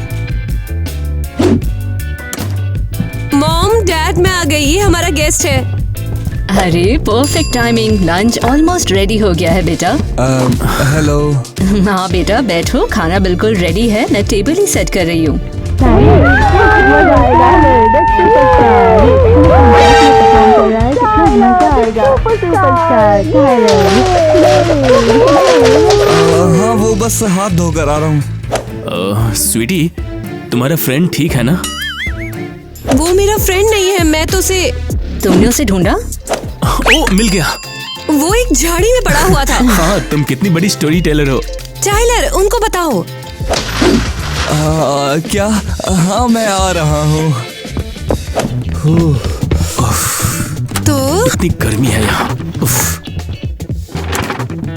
Speaker 5: मॉम, डैड, मैं आ गई, ये हमारा गेस्ट है।
Speaker 1: अरे perfect timing, lunch almost ready हो गया है बेटा।
Speaker 11: हेलो।
Speaker 1: हाँ बेटा बैठो, खाना बिल्कुल रेडी है, मैं टेबल ही सेट कर रही हूँ।
Speaker 11: हाँ, वो बस हाथ धोकर आ रहा हूँ।
Speaker 10: स्वीटी, तुम्हारा फ्रेंड ठीक है ना?
Speaker 5: वो मेरा फ्रेंड नहीं है, मैं तो उसे।
Speaker 1: तुमने उसे ढूंढा?
Speaker 10: ओ, मिल गया।
Speaker 5: वो एक झाड़ी में पड़ा हुआ था।
Speaker 10: हाँ, तुम कितनी बड़ी स्टोरी टेलर हो।
Speaker 5: टाइलर, उनको बताओ।
Speaker 11: क्या? हाँ, मैं आ रहा हूँ।
Speaker 5: तो
Speaker 10: इतनी गर्मी है यहाँ।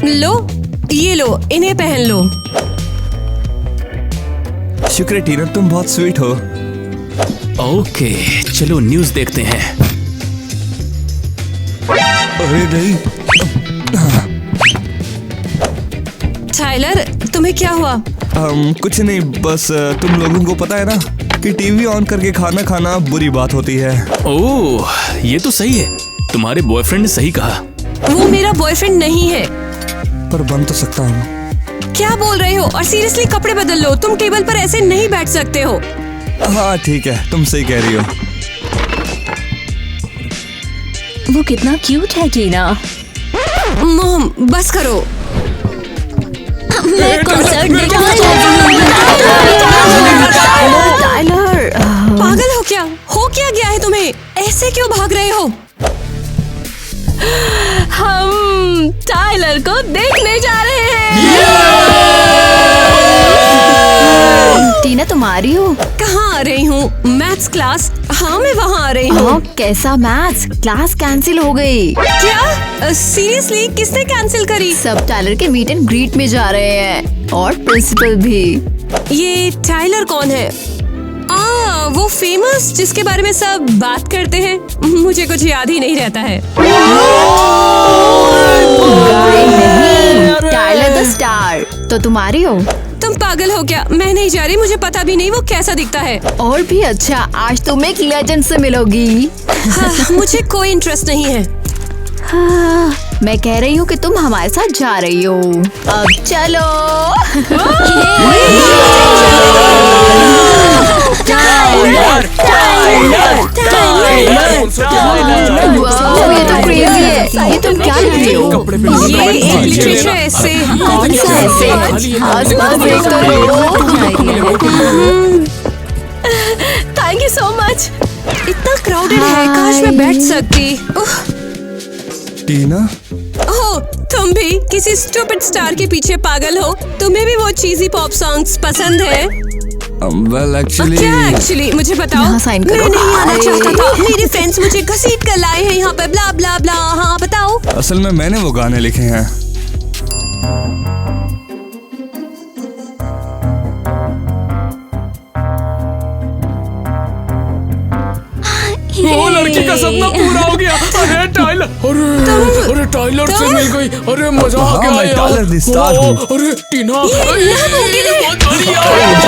Speaker 5: लो, ये लो, इन्हें पहन लो।
Speaker 11: शुक्रिया टीना, तुम बहुत स्वीट हो।
Speaker 10: ओके, चलो न्यूज़ देखते हैं।
Speaker 11: अरे नहीं।
Speaker 5: टाइलर, तुम्हें क्या हुआ?
Speaker 11: कुछ नहीं, बस तुम लोगों को पता है ना कि टीवी ऑन करके खाना खाना बुरी बात होती है।
Speaker 10: ओह, ये तो सही है, तुम्हारे बॉयफ्रेंड ने सही कहा।
Speaker 5: वो मेरा बॉयफ्रेंड नहीं है।
Speaker 11: पर बन तो सकता हूँ।
Speaker 5: क्या बोल रहे हो? और सीरियसली कपड़े बदल लो, तुम टेबल पर ऐसे नहीं बैठ सकते हो।
Speaker 11: हाँ ठीक है, तुम सही कह रही हो।
Speaker 1: वो कितना क्यूट है टीना।
Speaker 5: मॉम, बस करो।
Speaker 4: मैं कॉन्सर्ट
Speaker 1: टाइलर,
Speaker 5: पागल हो क्या? हो क्या गया है तुम्हें? ऐसे क्यों भाग रहे हो? हम टाइलर को देखने जा रहे हैं।
Speaker 1: टीना तुम आ रही हो?
Speaker 5: कहाँ आ रही हूँ? Maths class. हाँ, मैं वहाँ आ रही हूँ।
Speaker 1: कैसा मैथ्स? क्लास कैंसिल हो गई।
Speaker 5: क्या? सीरियसली? किसने कैंसिल करी?
Speaker 1: सब टाइलर के मीट एंड ग्रीट में जा रहे हैं और प्रिंसिपल भी।
Speaker 5: ये टाइलर कौन है? वो फेमस जिसके बारे में सब बात करते हैं। मुझे कुछ याद ही नहीं रहता है।
Speaker 1: Tyler the star. तो तुम आ रही हो?
Speaker 5: तुम पागल हो क्या? मैं नहीं जा रही, मुझे पता भी नहीं वो कैसा दिखता है।
Speaker 1: और भी अच्छा, आज तुम एक लेजेंड से मिलोगी।
Speaker 5: हाँ, मुझे कोई इंटरेस्ट नहीं है।
Speaker 1: हाँ, मैं कह रही हूँ कि तुम हमारे साथ जा रही हो। अब चलो।
Speaker 9: टाइलर, टाइलर,
Speaker 1: वाह, ये तो क्रेजी है। ये तुम क्या लिख रही हो?
Speaker 5: ये एक लिटरेचर ऐसे।
Speaker 1: कौन सा ऐसे? आसपास देख तो लो।
Speaker 5: Thank you so much. इतना क्राउडेड है, काश मैं बैठ सकती।
Speaker 11: टीना?
Speaker 5: ओह, तुम भी किसी स्टूपिड स्टार के पीछे पागल हो? तुम्हें भी वो चीजी पॉप सॉन्ग्स पसंद है?
Speaker 11: well, actually...
Speaker 5: क्या एक्चुअली? मुझे बताओ।
Speaker 1: यहाँ साइन करो।
Speaker 5: मैं नहीं आना चाहता था, मेरे फ्रेंड्स मुझे घसीट कर लाए हैं यहाँ पे, ब्ला ब्ला ब्ला। हाँ बताओ।
Speaker 11: असल में मैंने वो गाने लिखे हैं।
Speaker 10: वो लड़की का सपना पूरा हो गया। अरे टाइलर, अरे टाइलर से मिल गई। अरे मजा आ गया यार।
Speaker 11: टाइलर द स्टार हूँ।
Speaker 10: अरे टीना,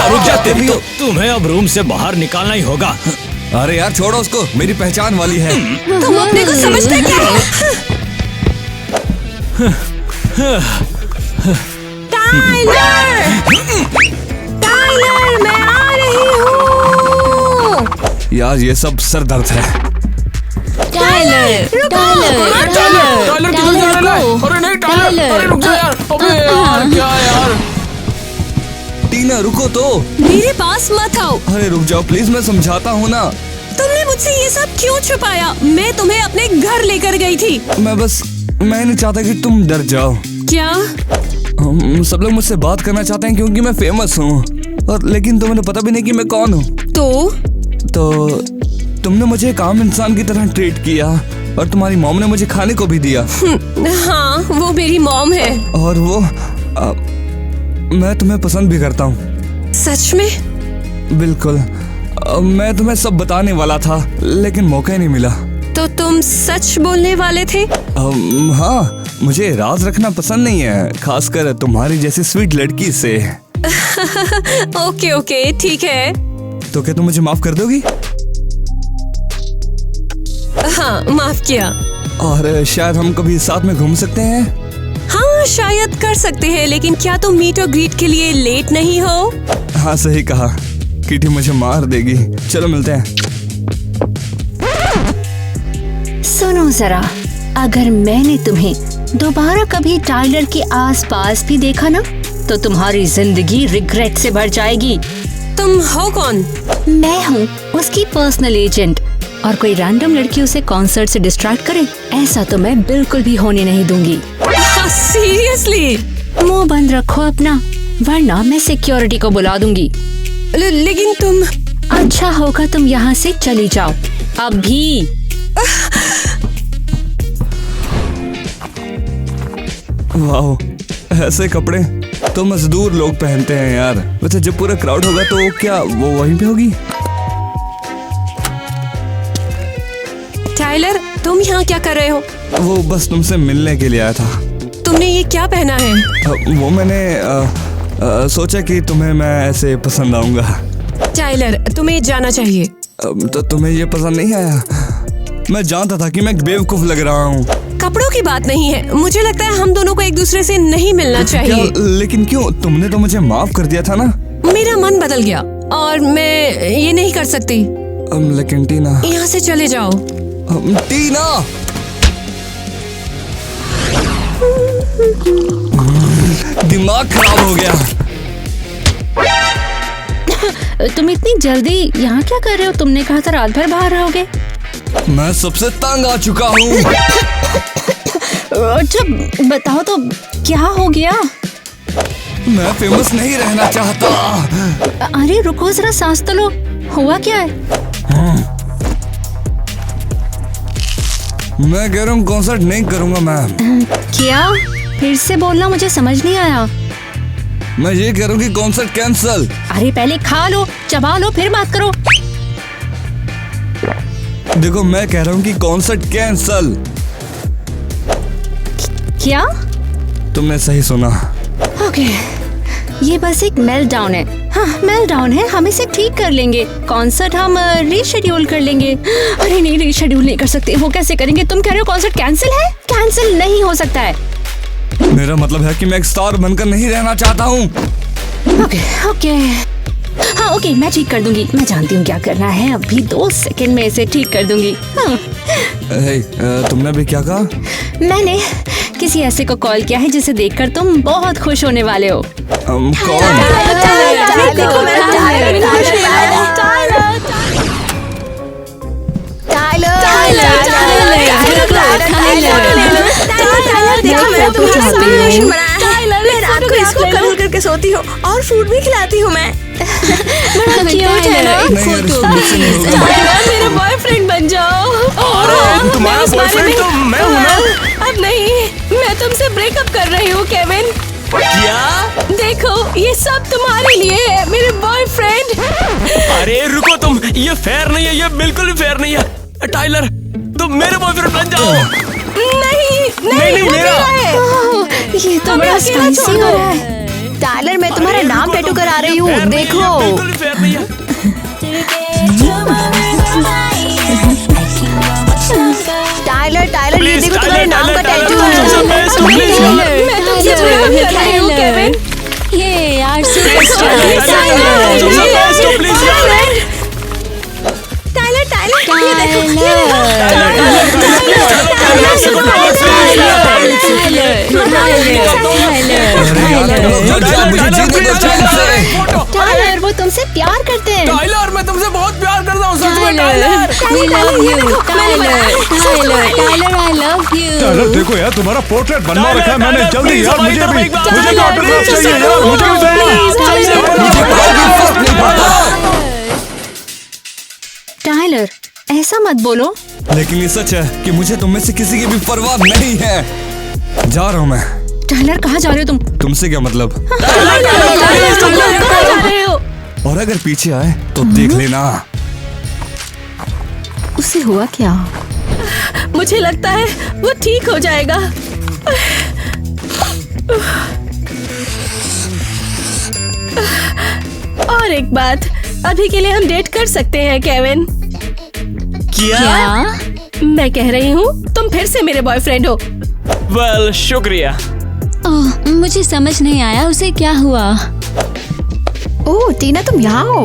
Speaker 12: रुक जा तेरी तो, तुम्हें अब रूम से बाहर निकालना ही होगा।
Speaker 11: अरे यार छोड़ो उसको, मेरी पहचान वाली है।
Speaker 5: तुम अपने को समझते क्या हो? टाइलर, मैं आ रही हूँ।
Speaker 11: यार ये सब सर दर्द है।
Speaker 2: टाइलर, टाइलर,
Speaker 10: टाइलर किधर जा रहा है? अरे नहीं टाइलर, अरे रुक जा यार। अबे यार क्या यार।
Speaker 11: टीना रुको तो।
Speaker 5: मेरे पास मत आओ।
Speaker 11: अरे रुक जाओ प्लीज, मैं समझाता हूँ ना।
Speaker 5: तुमने मुझसे ये सब क्यों छुपाया? मैं तुम्हें अपने घर लेकर गई थी।
Speaker 11: मैं नहीं चाहता कि तुम डर जाओ।
Speaker 5: क्या?
Speaker 11: सब लोग मुझसे बात करना चाहते हैं क्योंकि मैं फेमस हूँ, और लेकिन तुम्हें पता भी नहीं कि मैं कौन हूँ। तो तुमने मुझे एक आम इंसान की तरह ट्रीट किया, और तुम्हारी मॉम ने मुझे खाने को भी दिया।
Speaker 5: हाँ, वो मेरी मॉम है।
Speaker 11: और वो मैं तुम्हें पसंद भी करता हूँ।
Speaker 5: सच में?
Speaker 11: बिल्कुल। मैं तुम्हें सब बताने वाला था, लेकिन मौका ही नहीं मिला।
Speaker 5: तो तुम सच बोलने वाले थे?
Speaker 11: हाँ, मुझे राज रखना पसंद नहीं है, खासकर तुम्हारी जैसी स्वीट लड़की से।
Speaker 5: ओके ठीक है।
Speaker 11: तो क्या तुम मुझे माफ कर दोगी?
Speaker 5: हाँ, माफ किया।
Speaker 11: और शायद हम कभी साथ में घूम सकते हैं?
Speaker 5: हाँ, शायद कर सकते हैं, लेकिन क्या तुम मीट और ग्रीट के लिए लेट नहीं हो?
Speaker 11: हाँ सही कहा, किटी मुझे मार देगी। चलो मिलते हैं।
Speaker 1: सुनो जरा, अगर मैंने तुम्हें दोबारा कभी टाइलर के आसपास भी देखा ना, तो तुम्हारी जिंदगी रिग्रेट से भर जाएगी।
Speaker 5: तुम हो कौन?
Speaker 1: मैं हूँ उसकी पर्सनल एजेंट, और कोई रैंडम लड़की उसे कॉन्सर्ट से डिस्ट्रैक्ट करे, ऐसा तो मैं बिल्कुल भी होने नहीं दूंगी।
Speaker 5: सीरियसली?
Speaker 1: मुंह बंद रखो अपना, वरना मैं सिक्योरिटी को बुला दूंगी।
Speaker 5: लेकिन तुम...
Speaker 1: अच्छा होगा तुम यहाँ से चली जाओ अभी।
Speaker 11: वाह, ऐसे कपड़े तो मजदूर लोग पहनते हैं यार। वैसे जब पूरा क्राउड होगा तो क्या वो वहीं पे होगी?
Speaker 5: टाइलर, तुम यहाँ क्या कर रहे हो?
Speaker 11: वो बस तुमसे मिलने के लिए आया था।
Speaker 5: तुमने ये क्या पहना है?
Speaker 11: वो मैंने सोचा कि तुम्हें मैं ऐसे पसंद आऊंगा।
Speaker 5: टाइलर, तुम्हें जाना चाहिए।
Speaker 11: तो तुम्हें ये पसंद नहीं आया? मैं जानता था कि मैं बेवकूफ लग रहा हूँ।
Speaker 5: कपड़ों की बात नहीं है, मुझे लगता है हम दोनों को एक दूसरे से नहीं मिलना चाहिए।
Speaker 11: लेकिन क्यों? तुमने तो मुझे माफ कर दिया था ना।
Speaker 5: मेरा मन बदल गया और मैं ये नहीं कर सकती।
Speaker 11: लेकिन टीना,
Speaker 5: यहाँ से चले जाओ।
Speaker 11: टीना, दिमाग खराब हो गया।
Speaker 1: तुम इतनी जल्दी यहाँ क्या कर रहे हो? तुमने कहा था रात भर बाहर रहोगे।
Speaker 11: मैं सबसे तंग आ चुका हूँ।
Speaker 1: अच्छा बताओ तो क्या हो गया?
Speaker 11: मैं फेमस नहीं रहना चाहता।
Speaker 1: अरे रुको जरा, सांस तो लो। हुआ क्या है?
Speaker 11: मैं कह रहा हूँ कॉन्सर्ट नहीं करूँगा मैं।
Speaker 1: क्या? फिर से बोलना, मुझे समझ नहीं आया।
Speaker 11: मैं ये कह रहा हूँ कि कॉन्सर्ट कैंसल।
Speaker 1: अरे पहले खा लो, चबा लो, फिर बात करो।
Speaker 11: देखो मैं कह रहा हूँ कि कॉन्सर्ट कैंसल।
Speaker 1: क्या?
Speaker 11: तुमने सही सुना।
Speaker 1: ओके, ये बस एक मेल्टडाउन है। हाँ, मेल्टडाउन है, हम इसे ठीक कर लेंगे। कॉन्सर्ट हम रीशेड्यूल कर लेंगे। अरे नहीं, रीशेड्यूल नहीं कर सकते। वो कैसे करेंगे? तुम कह रहे हो कॉन्सर्ट कैंसिल है? कैंसिल नहीं हो सकता है।
Speaker 11: मेरा मतलब है कि मैं एक स्टार बनकर नहीं रहना चाहता हूँ।
Speaker 1: ओके, हाँ ओके, मैं ठीक कर दूंगी। मैं जानती हूँ क्या करना है। अभी 2 सेकंड में इसे ठीक कर दूंगी। हाँ।
Speaker 11: तुमने भी क्या कहा?
Speaker 1: मैंने किसी ऐसे को कॉल किया है जिसे देखकर तुम बहुत खुश होने वाले हो।
Speaker 11: कौन?
Speaker 3: रात को इसको कर्ल करके सोती हूँ और फूड भी खिलाती हूँ मैं।
Speaker 1: बड़ा क्यूट है ना?
Speaker 5: मेरा बॉयफ्रेंड बन जाओ।
Speaker 10: अरे तुम्हारा बॉयफ्रेंड तो मैं हूँ ना।
Speaker 5: अब नहीं, मैं मैं तुमसे ब्रेकअप कर रही हूँ केविन।
Speaker 12: क्या?
Speaker 5: देखो ये सब तुम्हारे लिए है मेरे बॉयफ्रेंड।
Speaker 12: अरे रुको तुम, ये फेयर नहीं है, ये बिल्कुल भी फेयर नहीं है। टाइलर तुम मेरे बॉयफ्रेंड बन जाओ।
Speaker 5: नहीं
Speaker 12: मेरा।
Speaker 1: ये तो बड़ा स्पाइसी हो रहा है। टाइलर मैं तुम्हारा नाम टैटू करा रही हूँ, देखो।
Speaker 12: बिल्कुल भी फेयर नहीं है।
Speaker 1: टाइलर ये देखो तुम्हारे नाम का टैटू
Speaker 5: मैं तुमसे प्यार कर रही हूँ केविन।
Speaker 4: ये यार
Speaker 1: टाइलर वो तुमसे प्यार करते हैं।
Speaker 10: टाइलर मैं तुमसे बहुत प्यार करता हूँ, सच में Tyler.
Speaker 4: We love you, Tyler I love you।
Speaker 7: Tyler देखो यार, तुम्हारा पोर्ट्रेट बनवा रखा है मैंने। जल्दी यार, मुझे भी ऑटोग्राफ चाहिए यार, मुझे भी।
Speaker 1: टाइलर ऐसा मत बोलो।
Speaker 11: लेकिन ये सच है कि मुझे तुम में से किसी की भी परवाह नहीं है। जा रहा हूँ मैं।
Speaker 5: टाइलर कहाँ जा रहे हो तुम?
Speaker 11: तुमसे क्या मतलब?
Speaker 5: कहाँ जा रहे हो?
Speaker 11: और अगर पीछे आए तो देख लेना।
Speaker 1: उससे हुआ क्या?
Speaker 5: मुझे लगता है वो ठीक हो जाएगा। और एक बात, अभी के लिए हम डेट कर सकते हैं केविन।
Speaker 12: क्या?
Speaker 5: मैं कह रही हूँ तुम फिर से मेरे बॉयफ्रेंड हो।
Speaker 12: वेल शुक्रिया।
Speaker 4: ओह, मुझे समझ नहीं आया उसे क्या हुआ।
Speaker 1: ओह टीना तुम यहाँ हो।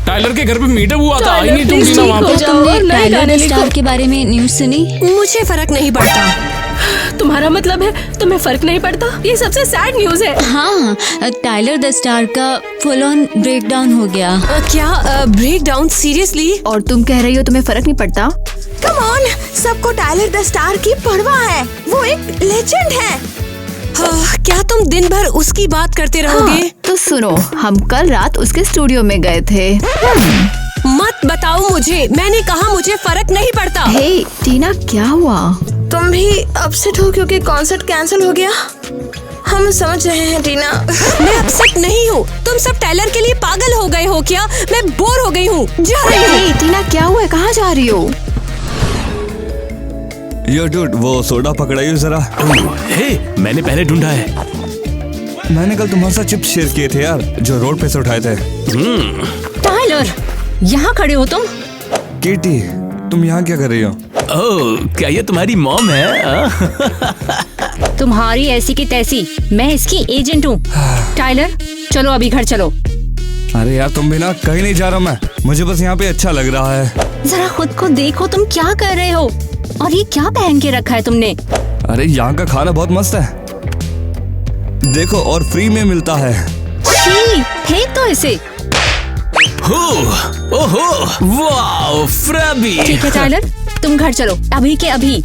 Speaker 10: टाइलर के घर पे मीटअप हुआ था, आई नहीं तुम
Speaker 5: please
Speaker 10: टीना
Speaker 5: ठीक
Speaker 10: वहाँ
Speaker 5: हो
Speaker 10: पे।
Speaker 5: जाओ और नए
Speaker 4: टाइलर
Speaker 5: गाने
Speaker 4: द स्टार
Speaker 5: लिखो।
Speaker 4: के बारे में न्यूज़ सुनी?
Speaker 5: मुझे फर्क नहीं पड़ता। तुम्हारा मतलब है तुम्हें फर्क नहीं पड़ता? ये सबसे सैड न्यूज है।
Speaker 4: हाँ, टाइलर द स्टार का फुल ऑन ब्रेकडाउन हो गया।
Speaker 5: क्या ब्रेक डाउन? सीरियसली?
Speaker 1: और तुम कह रही हो तुम्हें फर्क नहीं पड़ता?
Speaker 3: कम ऑन, सबको टाइलर द स्टार की परवाह है। वो एक लेजेंड है।
Speaker 5: क्या तुम दिन भर उसकी बात करते रहोगे?
Speaker 1: हाँ, तो सुनो, हम कल रात उसके स्टूडियो में गए थे।
Speaker 5: मत बताओ मुझे, मैंने कहा मुझे फर्क नहीं पड़ता।
Speaker 1: हे टीना क्या हुआ?
Speaker 3: तुम भी अपसेट हो क्योंकि कॉन्सर्ट कैंसिल हो गया? हम समझ रहे हैं टीना।
Speaker 5: मैं अपसेट नहीं हूँ। तुम सब टाइलर के लिए पागल हो गए हो क्या? मैं बोर हो गई हूँ, जा रही हूँ।
Speaker 1: हे टीना क्या हुआ है, कहाँ जा रही हो?
Speaker 11: यो डूड, वो सोडा पकड़ाइयो जरा।
Speaker 12: हे, मैंने पहले ढूंढा है।
Speaker 11: मैंने कल तुम्हारे साथ चिप्स शेयर किए थे यार, जो रोड पे से उठाए थे।
Speaker 5: टाइलर यहाँ खड़े हो तुम?
Speaker 11: केटी, तुम यहाँ क्या कर रही हो?
Speaker 12: ओह, क्या ये तुम्हारी मॉम है?
Speaker 5: तुम्हारी ऐसी की तैसी, मैं इसकी एजेंट हूँ। टाइलर चलो अभी घर चलो।
Speaker 11: अरे यार तुम भी ना, कहीं नहीं जा रहा मैं, मुझे बस यहाँ पे अच्छा लग रहा है।
Speaker 5: जरा खुद को देखो, तुम क्या कर रहे हो? और ये क्या पहन के रखा है तुमने?
Speaker 11: अरे यहाँ का खाना बहुत मस्त है, देखो, और फ्री में मिलता है।
Speaker 5: छी, फेंक दो इसे।
Speaker 12: ओहो, वाओ, फ्रैबी।
Speaker 5: ठीक है टाइलर, तुम घर चलो अभी के अभी।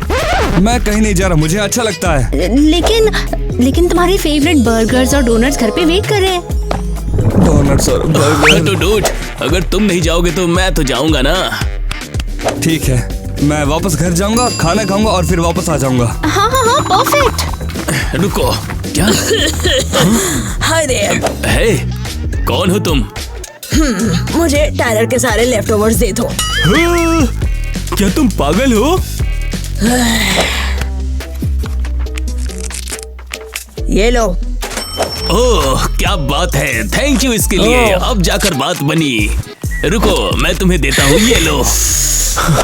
Speaker 11: मैं कहीं नहीं जा रहा, मुझे अच्छा लगता है।
Speaker 5: लेकिन तुम्हारे फेवरेट बर्गर्स और डोनट्स घर पे वेट कर रहे हैं।
Speaker 11: डोनट्स और बर्गर।
Speaker 12: तो डूड, अगर तुम नहीं जाओगे तो मैं तो जाऊंगा ना।
Speaker 11: ठीक है, मैं वापस घर जाऊंगा, खाना खाऊंगा और फिर वापस आ जाऊंगा।
Speaker 5: हाँ हाँ हाँ, परफेक्ट।
Speaker 12: रुको, क्या?
Speaker 3: Hi there.
Speaker 12: हे, कौन हो तुम?
Speaker 3: मुझे टाइलर के सारे लेफ्टओवर्स दे दो।
Speaker 12: क्या तुम पागल हो?
Speaker 3: ये लो।
Speaker 12: ओह, क्या बात है, थैंक यू इसके लिए। अब जाकर बात बनी। रुको, मैं तुम्हें देता हूँ, ये लो।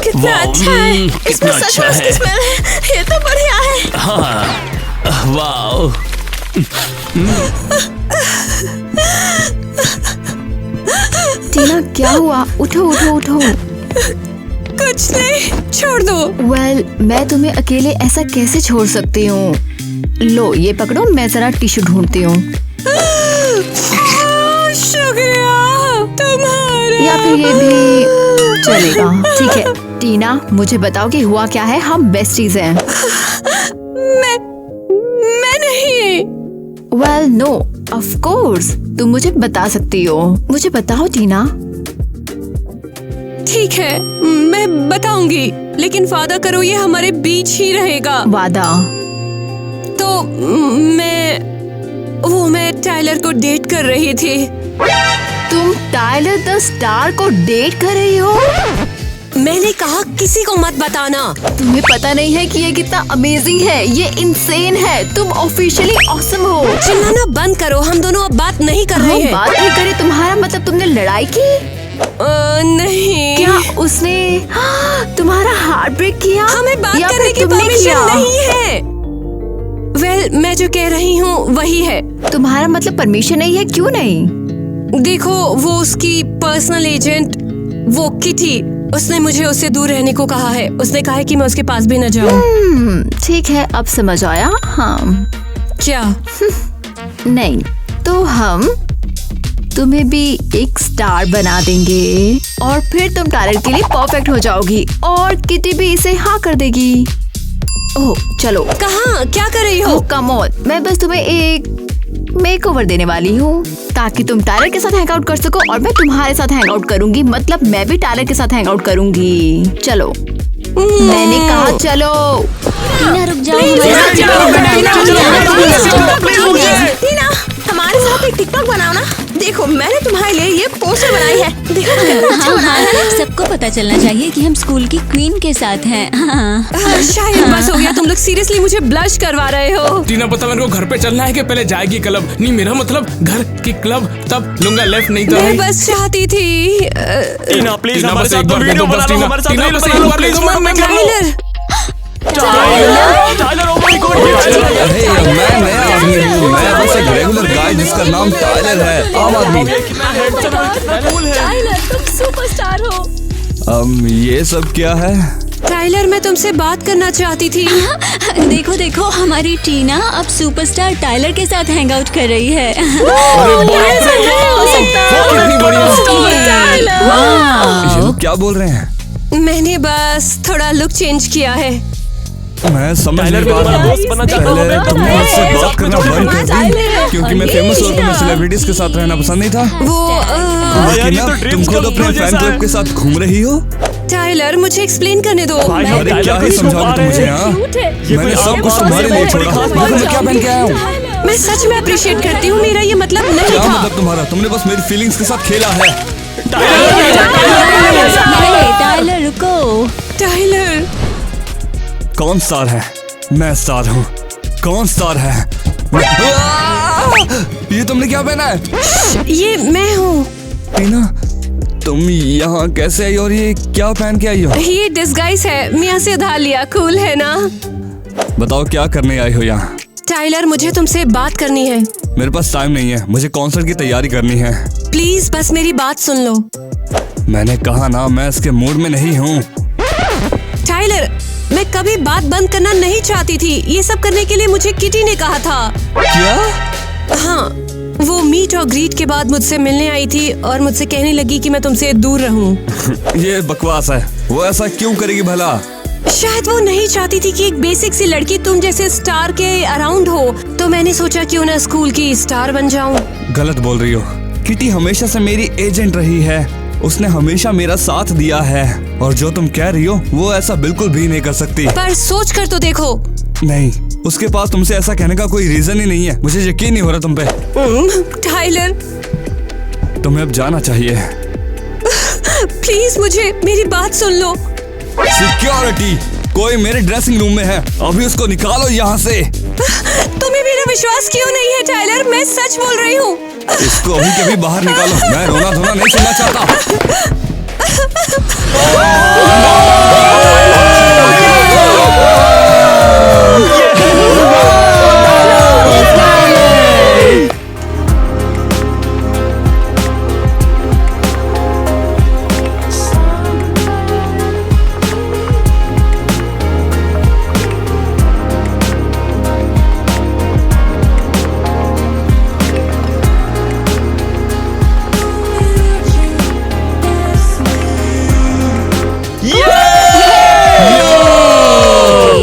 Speaker 3: कितना अच्छा है,
Speaker 12: कितना
Speaker 3: इसमें सच
Speaker 12: अच्छा
Speaker 3: में उसकी
Speaker 12: है।
Speaker 3: स्मेल है। ये तो बढ़िया है।
Speaker 12: हाँ, वाओ।
Speaker 1: टीना क्या हुआ? उठो उठो उठो।
Speaker 5: कुछ नहीं, छोड़ दो।
Speaker 1: वेल, मैं तुम्हें अकेले ऐसा कैसे छोड़ सकती हूँ? लो ये पकड़ो, मैं जरा टिश्यू ढूंढती हूँ।
Speaker 5: शुक्रिया तुम्हारा।
Speaker 1: या फिर ये भी चलेगा। ठीक है टीना, मुझे बताओ कि हुआ क्या है। हम बेस्टीज हैं।
Speaker 5: मैं नहीं।
Speaker 1: वेल नो, ऑफ कोर्स तुम मुझे बता सकती हो। मुझे बताओ टीना।
Speaker 5: ठीक है, मैं बताऊंगी, लेकिन वादा करो ये हमारे बीच ही रहेगा।
Speaker 1: वादा?
Speaker 5: तो तो मैं टाइलर को डेट कर रही थी।
Speaker 1: तुम टाइलर द स्टार को डेट कर रही हो?
Speaker 5: मैंने कहा किसी को मत बताना।
Speaker 1: तुम्हें पता नहीं है कि ये कितना अमेजिंग है, ये इंसेन है। तुम ऑफिशियली ऑसम हो।
Speaker 5: चिल्लाना बंद करो, हम दोनों अब बात नहीं कर रहे हैं।
Speaker 1: बात नहीं करे तुम्हारा मतलब तुमने लड़ाई की?
Speaker 5: नहीं।
Speaker 1: क्या उसने तुम्हारा हार्ट ब्रेक किया?
Speaker 5: हमें बात
Speaker 1: या
Speaker 5: करने
Speaker 1: फिर
Speaker 5: की
Speaker 1: तुमने
Speaker 5: परमिशन
Speaker 1: किया?
Speaker 5: नहीं है। मैं जो कह रही हूँ वही है।
Speaker 1: तुम्हारा मतलब परमिशन नहीं है? क्यों नहीं?
Speaker 5: देखो, वो उसकी पर्सनल एजेंट, वो किटी, उसने मुझे उससे दूर रहने को कहा है। उसने कहा है कि मैं उसके पास भी न जाऊँ।
Speaker 1: ठीक है, अब समझ आया। हाँ।
Speaker 5: क्या?
Speaker 1: नहीं तो हम तुम्हें भी एक स्टार बना देंगे और फिर तुम टाइलर के लिए परफेक्ट हो जाओगी और किटी भी इसे हाँ कर देगी। ओह चलो।
Speaker 5: कहाँ? क्या कर रही हो?
Speaker 1: कम ऑन, मैं बस तुम्हें एक मेकओवर देने वाली हूँ ताकि तुम टाइलर के साथ हैंग आउट कर सको और मैं तुम्हारे साथ हैंग आउट करूंगी। मतलब मैं भी टाइलर के साथ हैंग आउट करूंगी। चलो, मैंने कहा चलो।
Speaker 4: टीना रुक जाओ।
Speaker 3: टीना, हमारे साथ एक टिकटॉक बनाओ ना। देखो, मैंने तुम्हारे लिए ये पोस्टर बनाई है। देखो कितना अच्छा बनाया है ना?
Speaker 4: सबको पता चलना चाहिए कि हम स्कूल की क्वीन के साथ हैं। हाँ।
Speaker 5: शायद बस हो गया। तुम लोग सीरियसली मुझे ब्लश करवा रहे हो।
Speaker 10: टीना, पता मेरे को घर पे चलना है कि पहले जाएगी क्लब? नहीं, मेरा मतलब घर की क्लब, तब लूंगा लेफ्ट नहीं तो
Speaker 5: मैं बस चाहती थी
Speaker 7: टीना प्लीज
Speaker 10: टीना,
Speaker 7: हमारे
Speaker 10: बस
Speaker 7: साथ
Speaker 10: एक
Speaker 7: तो
Speaker 10: बार
Speaker 7: वीडियो
Speaker 10: दे दो,
Speaker 7: बना
Speaker 10: बस
Speaker 7: लो।
Speaker 10: टीना।
Speaker 7: हमारे साथ
Speaker 10: टीना,
Speaker 7: वीडियो
Speaker 10: बस
Speaker 7: बना
Speaker 10: एक
Speaker 7: लो
Speaker 10: बार
Speaker 7: प्लीज।
Speaker 10: दे दो, मैं कर लूं।
Speaker 5: टाइलर,
Speaker 11: मैं नया आदमी हूँ। मैं बस एक रेगुलर गाय जिसका नाम टाइलर है, आम आदमी।
Speaker 2: टाइलर, तुम सुपरस्टार हो।
Speaker 11: ये सब क्या है?
Speaker 5: टाइलर, मैं तुमसे बात करना चाहती थी।
Speaker 4: देखो देखो, हमारी टीना अब सुपरस्टार टाइलर के साथ हैंग आउट कर रही है।
Speaker 11: ये लोग क्या बोल रहे हैं?
Speaker 5: मैंने बस थोड़ा लुक चेंज किया है।
Speaker 11: मैं समझ नहीं
Speaker 7: टाइलर
Speaker 11: पा
Speaker 7: को
Speaker 11: रहा
Speaker 7: हमारा
Speaker 11: हूँ।
Speaker 7: दोस्त बनना चाहता हूँ।
Speaker 11: पहले तुमने मुझसे बात करना बंद कर दी क्योंकि मैं फेमस और तुम्हें सेलिब्रिटीज के साथ रहना पसंद नहीं था। लेकिन अब तुम खुद अपने फैन क्लब के साथ घूम रही हो।
Speaker 5: टाइलर, मुझे एक्सप्लेन करने दो।
Speaker 11: अरे क्या ही समझाऊं तुम मुझे? यहाँ मैंने सब कुछ तुम्हारे लिए छोड़ा। मैं क्या पहन के आया हूँ?
Speaker 5: मैं सच में अप्रिशिएट करती हूँ। मेरा ये मतलब नहीं
Speaker 11: क्या
Speaker 5: था।
Speaker 11: मतलब तुम्हारा? तुमने बस मेरी फीलिंग्स के साथ खेला है।
Speaker 4: टाइलर रुको।
Speaker 5: टाइलर,
Speaker 11: कौन स्टार है? मैं स्टार हूँ। कौन स्टार है? ये तुमने क्या पहना है?
Speaker 5: ये मैं हूँ।
Speaker 11: टीना, तुम यहाँ कैसे आई और ये क्या पहन के आई हो?
Speaker 5: ये डिस्गाइज है, मियाँ से उधार लिया। कूल है ना?
Speaker 11: बताओ क्या करने आई हो यहाँ?
Speaker 5: टाइलर, मुझे तुमसे बात करनी है।
Speaker 11: मेरे पास टाइम नहीं है, मुझे कॉन्सर्ट की तैयारी करनी है।
Speaker 5: प्लीज बस मेरी बात सुन लो।
Speaker 11: मैंने कहा ना, मैं इसके मूड में नहीं हूँ।
Speaker 5: टाइलर, मैं कभी बात बंद करना नहीं चाहती थी। ये सब करने के लिए मुझे किटी ने कहा था।
Speaker 11: क्या?
Speaker 5: हाँ, वो मीट और ग्रीट के बाद मुझसे मिलने आई थी और मुझसे कहने लगी कि मैं तुमसे दूर रहूं।
Speaker 11: ये बकवास है। वो ऐसा क्यों करेगी भला?
Speaker 5: शायद वो नहीं चाहती थी कि एक बेसिक सी लड़की तुम जैसे स्टार के अराउंड हो, तो मैंने सोचा क्यों ना स्कूल की स्टार बन जाऊं।
Speaker 11: गलत बोल रही हो। किटी हमेशा से मेरी एजेंट रही है। उसने हमेशा मेरा साथ दिया है और जो तुम कह रही हो वो ऐसा बिल्कुल भी नहीं कर सकती।
Speaker 5: पर सोच कर तो देखो।
Speaker 11: नहीं, उसके पास तुमसे ऐसा कहने का कोई रीजन ही नहीं है। मुझे यकीन नहीं हो रहा तुम पे।
Speaker 5: टाइलर,
Speaker 11: तुम्हें अब जाना चाहिए।
Speaker 5: प्लीज मुझे मेरी बात सुन लो।
Speaker 11: सिक्योरिटी, कोई मेरे ड्रेसिंग रूम में है, अभी उसको निकालो यहाँ से।
Speaker 5: तुम्हें मेरा विश्वास क्यों नहीं है टाइलर? मैं सच बोल रही हूँ।
Speaker 11: इसको अभी कभी बाहर निकालो। मैं रोना धोना नहीं सुनना चाहता।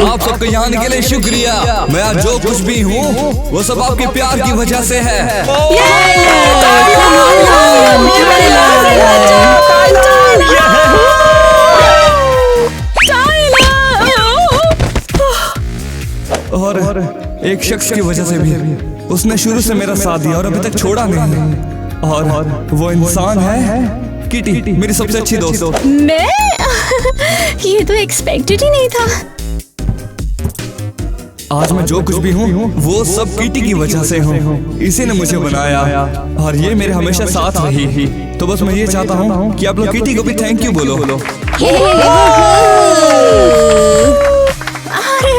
Speaker 11: आप सबको यहाँ आने के लिए शुक्रिया। मैं आज जो कुछ भी हूँ वो सब आपके प्यार की वजह से है। और एक शख्स की वजह से भी। उसने शुरू से मेरा साथ दिया और अभी तक छोड़ा नहीं। और वो इंसान है किटी, मेरी सबसे अच्छी दोस्त।
Speaker 2: मैं ये तो एक्सपेक्टेड ही नहीं था।
Speaker 11: आज मैं जो कुछ भी हूँ वो सब किटी की वजह से हूँ। इसी ने मुझे बनाया और ये मेरे हमेशा साथ रही। तो बस मैं ये चाहता हूँ कि आप लोग किटी को भी थैंक यू बोलो।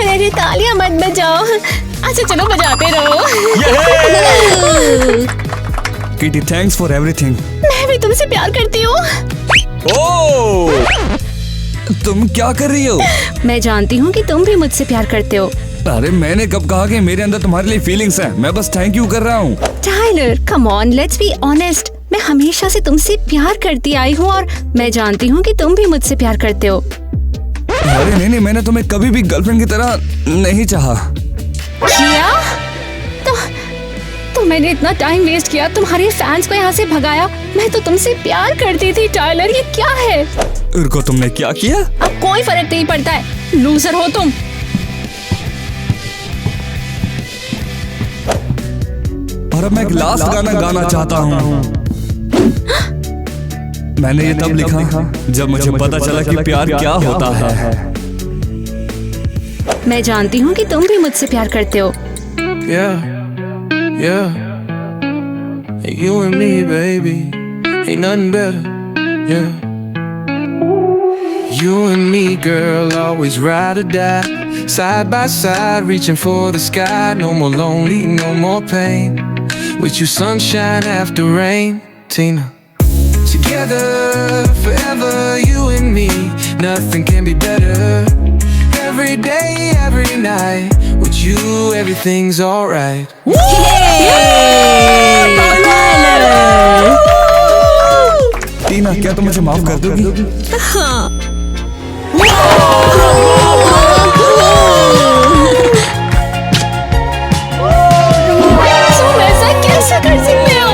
Speaker 2: अरे तालियां मत बजाओ। अच्छा चलो बजाते रहो।
Speaker 11: Kitty thanks for everything.
Speaker 2: मैं भी तुमसे प्यार करती हूँ।
Speaker 11: तुम क्या कर रही हो?
Speaker 2: मैं जानती हूँ कि तुम भी मुझसे प्यार करते हो।
Speaker 11: अरे मैंने कब कहा कि मेरे अंदर तुम्हारे लिए फीलिंग्स हैं? मैं बस थैंक यू कर रहा हूँ।
Speaker 2: Tyler come on, let's be honest. मैं हमेशा से तुमसे प्यार करती आई हूँ और मैं जानती हूँ कि तुम भी मुझसे प्यार करते हो।
Speaker 11: अरे नहीं, मैंने तुम्हें कभी भी गर्लफ्रेंड की तरह नहीं चाहा।
Speaker 2: क्या? तो मैंने इतना टाइम वेस्ट किया, तुम्हारे फैंस को यहाँ से भगाया। मैं तो तुमसे प्यार करती थी टाइलर, ये क्या है?
Speaker 11: रुको, तुमने क्या किया?
Speaker 2: अब कोई फर्क नहीं पड़ता है, लूजर हो तुम।
Speaker 11: और अब मैं एक लास्ट गाना गाना चाहता हूँ। मैंने ये तब लिखा जब मुझे पता चला कि प्यार क्या होता है।
Speaker 2: मैं जानती हूँ कि तुम भी मुझसे प्यार करते हो।
Speaker 13: Yeah, you and me, baby, ain't nothing better. Yeah, you and me, girl, always ride or die, side by side, reaching for the sky. No more lonely, no more pain. With you, sunshine after rain, Tina. Together forever, you and me, nothing can be better. Every day, every night, with you, everything's alright.
Speaker 11: टीना, क्या तुम मुझे माफ कर दोगी?
Speaker 2: हाँ। तुम ऐसा कैसे कर सकते हो?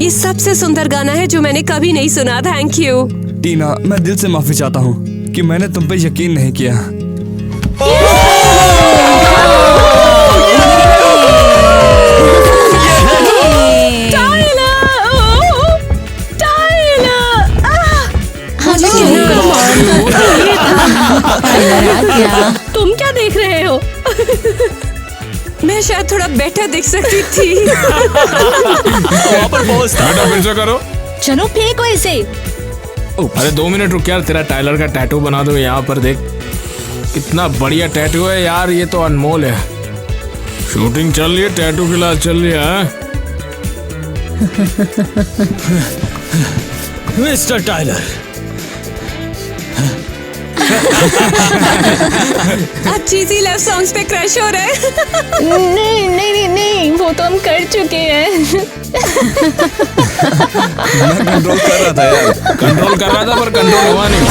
Speaker 5: ये सबसे सुंदर गाना है जो मैंने कभी नहीं सुना। Thank you.
Speaker 11: टीना, मैं दिल से माफी चाहता हूँ कि मैंने तुम पे यकीन नहीं किया।
Speaker 2: तुम क्या देख रहे हो?
Speaker 5: मैं शायद थोड़ा बेटर दिख सकती थी।
Speaker 10: बेटा फिर से करो।
Speaker 2: चलो फेंको इसे।
Speaker 10: अरे 2 मिनट रुक यार, तेरा टाइलर का टैटू बना दो। यहाँ पर देख, कितना बढ़िया टैटू है यार, ये तो अनमोल है। शूटिंग चल रही है, टैटू क्लास चल रही है।
Speaker 8: मिस्टर टाइलर,
Speaker 5: आप चीज़ी लव सॉन्ग्स पे क्रश हो रहे हैं।
Speaker 2: नहीं नहीं नहीं नहीं, वो तो हम कर चुके हैं।
Speaker 11: मैं कंट्रोल कर रहा था यार,
Speaker 10: कंट्रोल कर रहा था पर कंट्रोल हुआ नहीं।